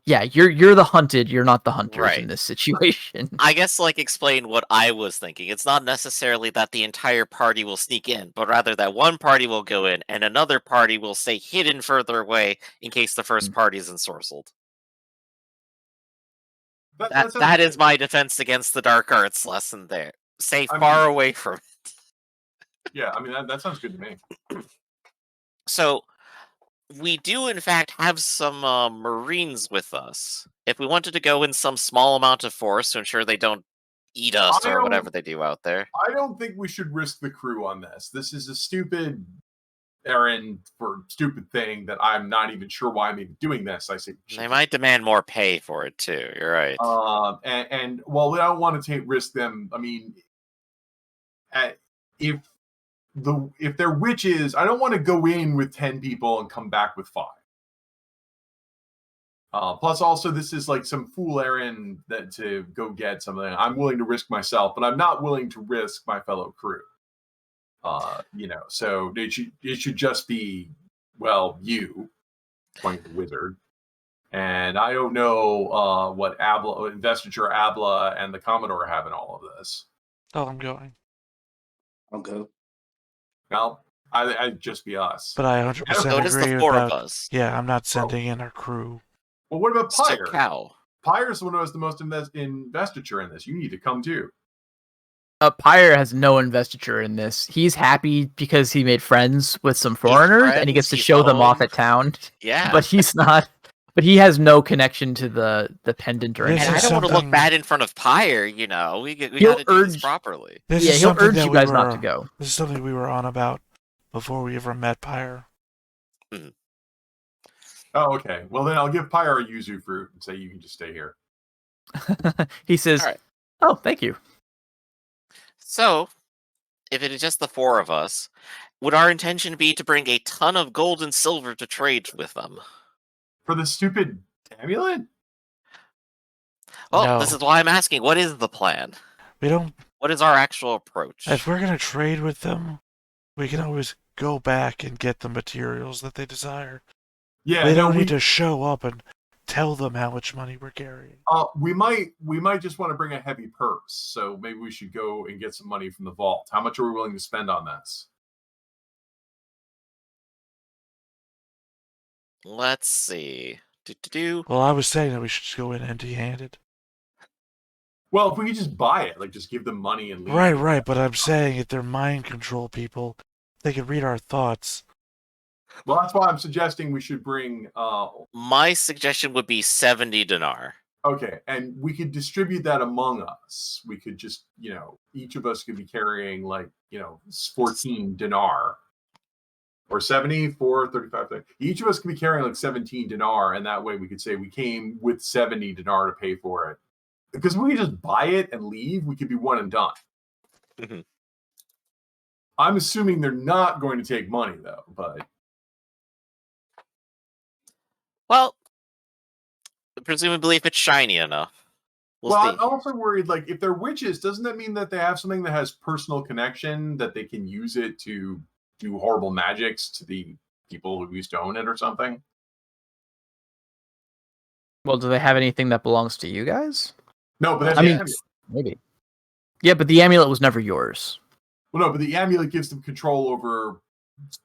yeah, you're the hunted, you're not the hunters in this situation. I guess, explain what I was thinking. It's not necessarily that the entire party will sneak in, but rather that one party will go in and another party will stay hidden further away in case the first party is ensorcelled. That is my defense against the dark arts lesson there. Stay far away from it. Yeah, I mean, that sounds good to me. So, we do, in fact, have some Marines with us. If we wanted to go in some small amount of force to ensure they don't eat us I or don't- whatever they do out there. I don't think we should risk the crew on this. This is a stupid errand for stupid thing that I'm not even sure why I'm even doing this. I say They might demand more pay for it too. You're right. and while we don't want to risk them, I mean, if they're witches, I don't want to go in with 10 people and come back with 5. Plus, also, this is like some fool errand that to go get something. I'm willing to risk myself, but I'm not willing to risk my fellow crew. So it should just be, well, you, pointing the wizard. And I don't know what Investiture Abla and the Commodore have in all of this. Oh, I'm going. I'll go. Well, I'd just be us. But I 100% So it is agree the 4 about. of us. Yeah, I'm not sending in our crew. Well, what about So Pyre? cow. Pyre's the one who has the most investiture in this. You need to come too. Pyre has no investiture in this. He's happy because he made friends with some foreigners and he gets to he's show them off home. at town. Yeah. But he's not. But he has no connection to the pendant or This And anything. I is don't want to look something- bad in front of Pyre, We He'll got to do this urge- properly. This Yeah, is he'll something urge that you we guys not were- to go. This is something we were on about before we ever met Pyre. Oh, okay. Well, then I'll give Pyre a yuzu fruit and say you can just stay here. He says, All right. "Oh, thank you." So, if it is just the 4 of us, would our intention be to bring a ton of gold and silver to trade with them? For the stupid amulet? Well, No. this is why I'm asking, what is the plan? We don't. What is our actual approach? If we're gonna trade with them, we can always go back and get the materials that they desire. Yeah, We no, don't need to show up and tell them how much money we're carrying. we might just want to bring a heavy purse. So maybe we should go and get some money from the vault. How much are we willing to spend on this? Let's see. Do. Well, I was saying that we should just go in empty-handed. Well, if we could just buy it, like just give them money and leave. Right. But I'm saying if they're mind control people, they can read our thoughts. Well, that's why I'm suggesting we should bring. My suggestion would be 70 dinar. Okay, and we could distribute that among us. We could just, each of us could be carrying 14 dinar. Or 74, 35, 30. Each of us could be carrying like 17 dinar, and that way we could say we came with 70 dinar to pay for it. Because if we just buy it and leave, we could be one and done. Mm-hmm. I'm assuming they're not going to take money, though, but... Well, presumably if it's shiny enough. We'll I'm see. also worried, like, if they're witches, doesn't that mean that they have something that has personal connection, that they can use it to do horrible magics to the people who used to own it or something? Well, do they have anything that belongs to you guys? No, but that's I the mean, amulet. maybe. Yeah, but the amulet was never yours. Well, no, but the amulet gives them control over,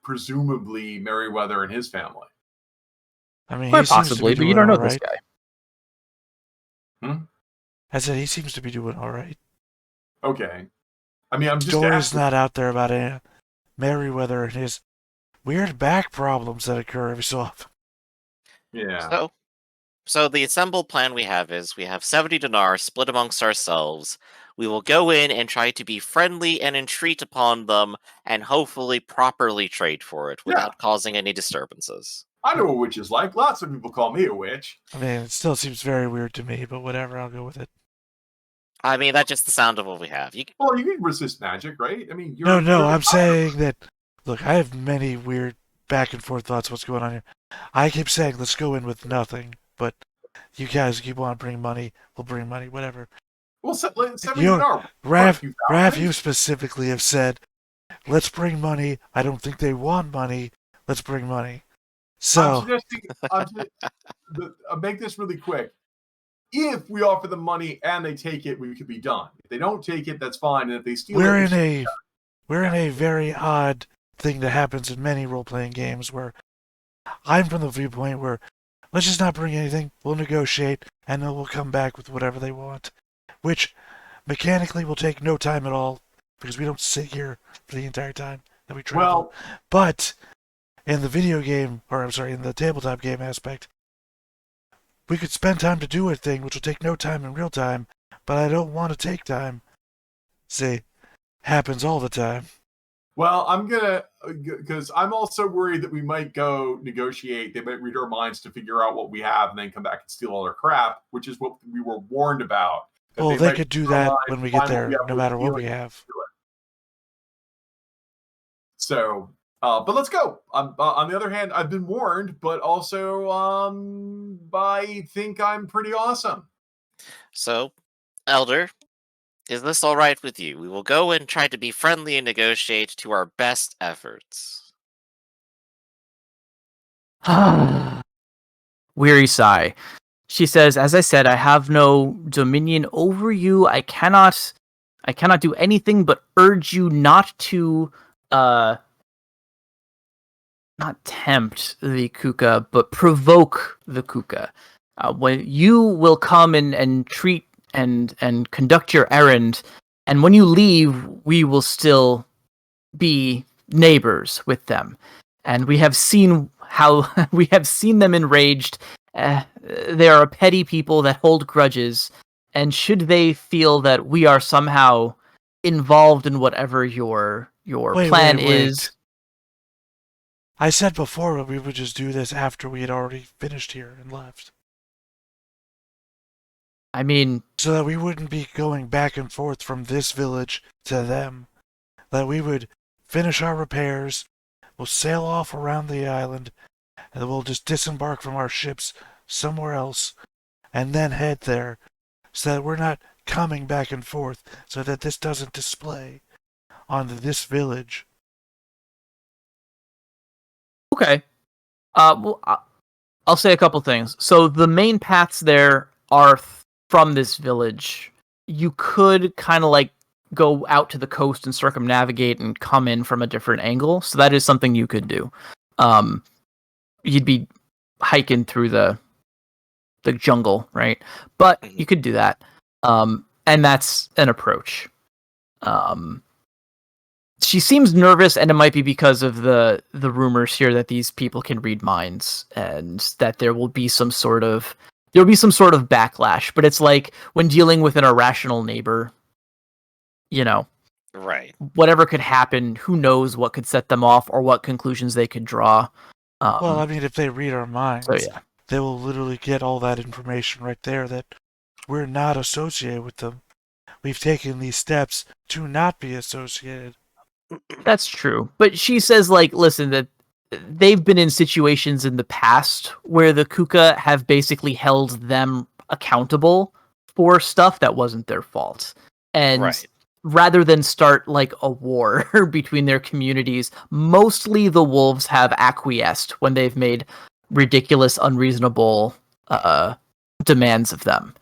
presumably, Merryweather and his family. I mean, Quite he seems to possibly, be but you doing don't know all this right. guy. I said he seems to be doing all right. Okay. I mean, I'm just Story's asking. not out there about Merryweather and his weird back problems that occur every so often. Yeah. So the assembled plan we have is we have 70 dinar split amongst ourselves. We will go in and try to be friendly and entreat upon them and hopefully properly trade for it without causing any disturbances. I know what witch is like. Lots of people call me a witch. I mean, it still seems very weird to me, but whatever, I'll go with it. I mean, that's just the sound of what we have. Well, you can resist magic, right? I mean, No, I'm saying that, look, I have many weird back and forth thoughts what's going on here. I keep saying, let's go in with nothing, but you guys keep on bringing money, we'll bring money, whatever. Well, 70 You- dinar. Raph, you specifically have said, let's bring money. I don't think they want money. Let's bring money. So, I'll make this really quick. If we offer them money and they take it, we could be done. If they don't take it, that's fine. And if they steal we're it, in a very odd thing that happens in many role-playing games where I'm from the viewpoint where let's just not bring anything, we'll negotiate, and then we'll come back with whatever they want, which mechanically will take no time at all because we don't sit here for the entire time that we travel. Well, But in the video game, or I'm sorry, in the tabletop game aspect, we could spend time to do a thing which will take no time in real time, but I don't want to take time. See, happens all the time. Well, I'm gonna, because I'm also worried that we might go negotiate. They might read our minds to figure out what we have, and then come back and steal all our crap, which is what we were warned about. Well, they might could do read our that minds, when we get find what there, have, no we're matter what stealing, we have. steal it. So, but let's go. On the other hand, I've been warned, but also, I think I'm pretty awesome. So, Elder, is this all right with you? We will go and try to be friendly and negotiate to our best efforts. Weary sigh. She says, "As I said, I have no dominion over you. I cannot do anything but urge you not to not tempt the Kuka, but provoke the Kuka. When you will come and treat and conduct your errand, and when you leave, we will still be neighbors with them. And we have seen how we have seen them enraged. They are a petty people that hold grudges, and should they feel that we are somehow involved in whatever your plan is." I said before that we would just do this after we had already finished here and left. I mean, so that we wouldn't be going back and forth from this village to them. That we would finish our repairs, we'll sail off around the island, and we'll just disembark from our ships somewhere else, and then head there, so that we're not coming back and forth, so that this doesn't display onto this village. okay. Well, I'll say a couple things. So the main paths there are from this village. You could kind of like go out to the coast and circumnavigate and come in from a different angle. So that is something you could do. You'd be hiking through the jungle, right? But you could do that. And that's an approach. She seems nervous, and it might be because of the rumors here that these people can read minds, and that there will be some sort of backlash. But it's like when dealing with an irrational neighbor, Right. whatever could happen. Who knows what could set them off or what conclusions they could draw. Well, I mean, if they read our minds, so yeah. They will literally get all that information right there that we're not associated with them. We've taken these steps to not be associated. That's true. But she says, like, listen, that they've been in situations in the past where the Kuka have basically held them accountable for stuff that wasn't their fault. And Right. rather than start like a war between their communities, mostly the wolves have acquiesced when they've made ridiculous, unreasonable demands of them.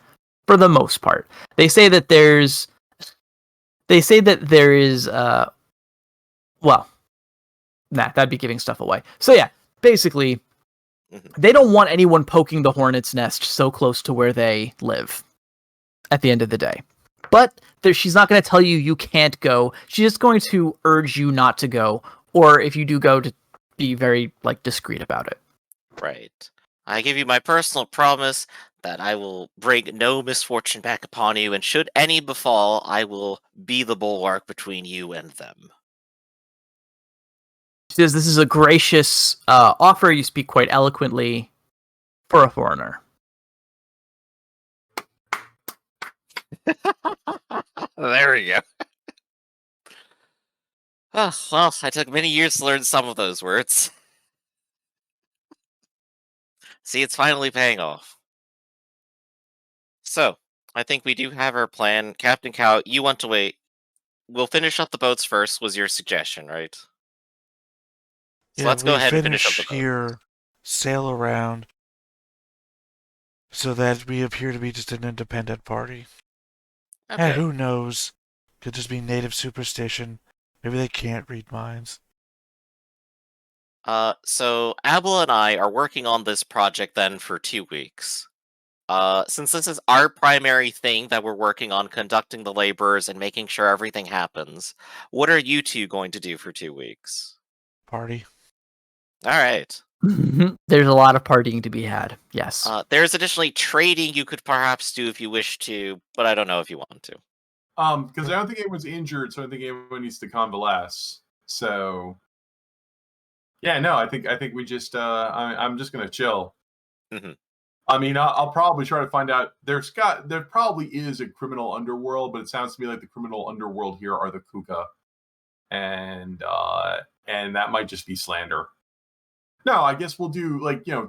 For the most part. They say that there is well, nah, that'd be giving stuff away. So yeah, basically, they don't want anyone poking the hornet's nest so close to where they live at the end of the day. But she's not going to tell you can't go. She's just going to urge you not to go, or if you do go, to be very discreet about it. Right. I give you my personal promise that I will bring no misfortune back upon you, and should any befall, I will be the bulwark between you and them. She says, "This is a gracious offer. You speak quite eloquently for a foreigner." There we go. Oh, well, I took many years to learn some of those words. See, it's finally paying off. So, I think we do have our plan. Captain Cow, you want to wait. We'll finish up the boats first, was your suggestion, right? So Yeah, let's go we ahead and finish up the finish boat. here, sail around, so that we appear to be just an independent party. Okay. And who knows? Could just be native superstition. Maybe they can't read minds. So Abel and I are working on this project then for 2 weeks. Since this is our primary thing that we're working on, conducting the laborers and making sure everything happens, what are you two going to do for 2 weeks? Party. Alright. There's a lot of partying to be had. Yes. There's additionally trading you could perhaps do if you wish to, but I don't know if you want to. Because I don't think anyone's injured, so I don't think anyone needs to convalesce. So, yeah, no, I think we just I'm just gonna chill. Mhm. I mean, I'll probably try to find out. There probably is a criminal underworld, but it sounds to me like the criminal underworld here are the Kuka, and that might just be slander. No, I guess we'll do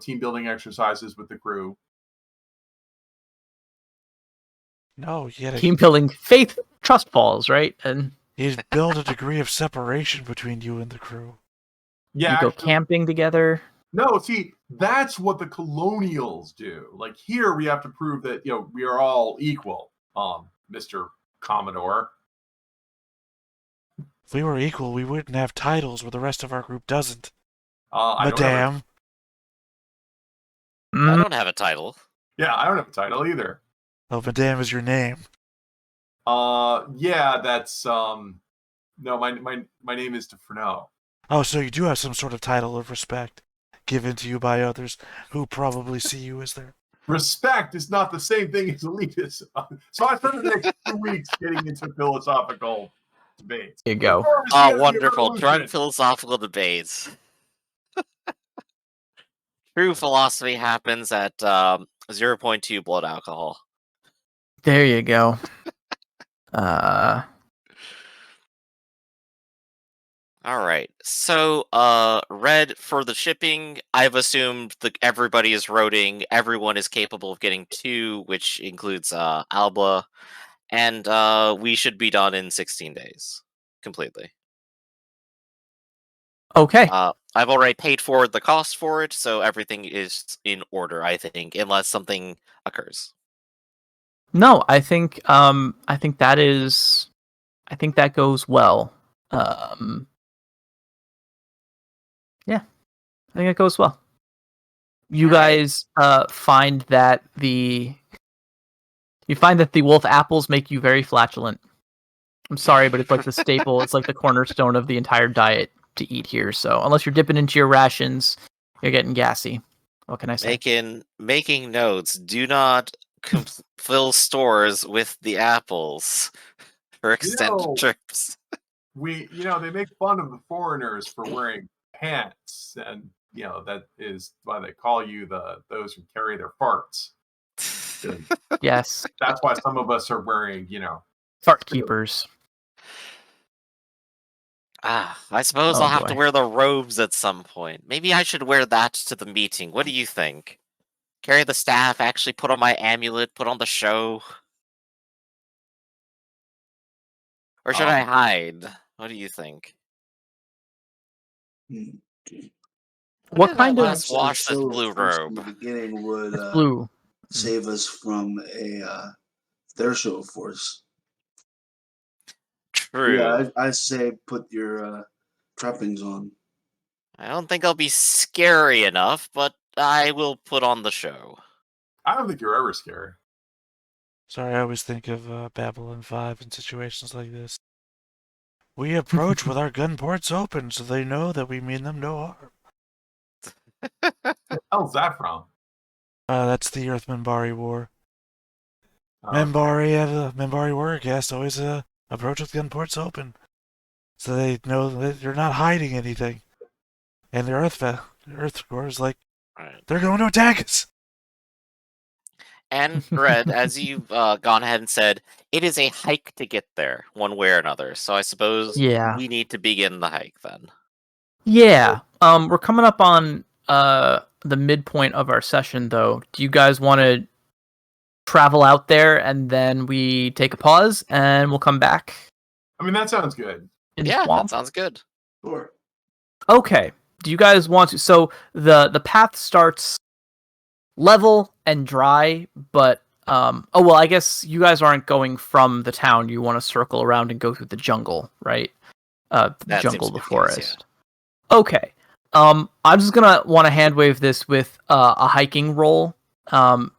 team building exercises with the crew. No, you gotta Team building, faith, trust falls, right? And you build a degree of separation between you and the crew. Yeah, you go actually, camping together. no, see, that's what the colonials do. Like here, we have to prove that we are all equal, Mr. Commodore. If we were equal, we wouldn't have titles where the rest of our group doesn't. I don't have Madame. I don't have a title. I don't have a title either. Oh, Madame is your name. Yeah, that's no, my name is Defreneau. Oh, so you do have some sort of title of respect given to you by others who probably see you as their... Respect is not the same thing as elitism. So I spent the next 2 weeks getting into philosophical debates. Here you go. Oh, wonderful. Drunk philosophical debates. True philosophy happens at 0.2 blood alcohol. There you go. All right. So, Red, for the shipping, I've assumed that everybody is roading. Everyone is capable of getting 2, which includes Alba, and we should be done in 16 days, completely. Okay. I've already paid forward the cost for it, so everything is in order, I think, unless something occurs. No, I think that goes well. Yeah, I think it goes well. You guys find that the wolf apples make you very flatulent. I'm sorry, but it's like the staple. It's like the cornerstone of the entire diet to eat here. So unless you're dipping into your rations, you're getting gassy. What can I say? Making notes. Do not fill stores with the apples for extended trips. They make fun of the foreigners for wearing pants, and that is why they call you those who carry their farts. Yes. That's why some of us are wearing, fart keepers. I suppose I'll have to wear the robes at some point. Maybe I should wear that to the meeting. What do you think? Carry the staff, actually put on my amulet, put on the show? Or should I hide? What do you think? What kind of Let's wash this blue robe? In the beginning would blue save us from their show force. True. Yeah, I say put your trappings on. I don't think I'll be scary enough, but I will put on the show. I don't think you're ever scary. Sorry, I always think of Babylon 5 in situations like this. We approach with our gun ports open so they know that we mean them no harm. Where the hell's that from? That's the Earth Minbari War. Minbari warrior caste always approach with gun ports open. So they know that you're not hiding anything. And the Earth Core is like, they're going to attack us! And Red, as you've gone ahead and said, it is a hike to get there, one way or another. So I suppose we need to begin the hike then. Yeah. We're coming up on the midpoint of our session, though. Do you guys want to travel out there and then we take a pause and we'll come back? I mean, that sounds good. Yeah, that sounds good. Sure. Okay. Do you guys want to? So the path starts level and dry, but I guess you guys aren't going from the town. You want to circle around and go through the jungle, right? The jungle, the forest. Yeah. Okay. I'm just gonna want to hand wave this with a hiking roll.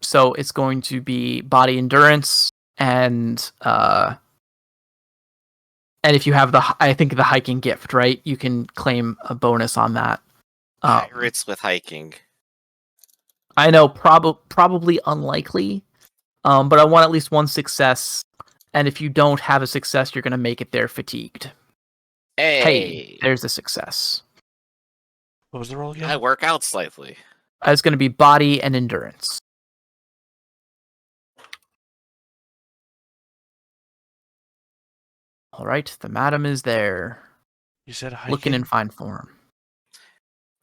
So it's going to be body endurance and if you have the hiking gift, right, you can claim a bonus on that. Pirates with hiking. I know, probably unlikely, but I want at least one success. And if you don't have a success, you're going to make it there fatigued. Hey, there's a success. What was the roll again? I work out slightly. It's going to be body and endurance. All right, the madam is there. You said hiking? Looking in fine form.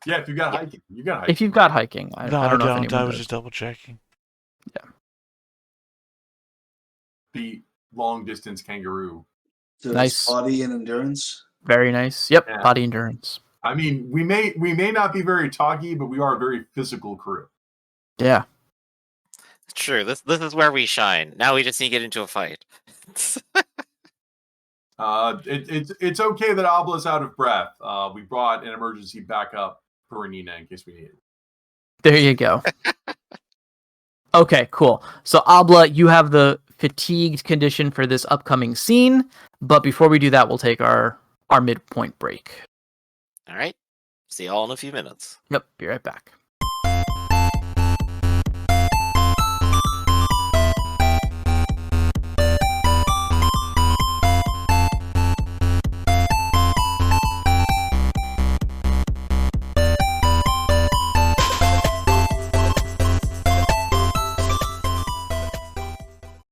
Yeah, if you got hiking, you got hiking. If you've got hiking, I No, I don't know if don't. anyone I was does. just double checking. The long distance kangaroo. So Nice. it's body and endurance. Very nice. Yep, Yeah. body endurance. I mean, we may not be very talky, but we are a very physical crew. Yeah. True. This is where we shine. Now we just need to get into a fight. It's okay that Abla's out of breath. We brought an emergency backup for Nina in case we need it. There you go. Okay, cool. So Abla, you have the fatigued condition for this upcoming scene, but before we do that, we'll take our midpoint break. All right. See y'all in a few minutes. Yep, be right back.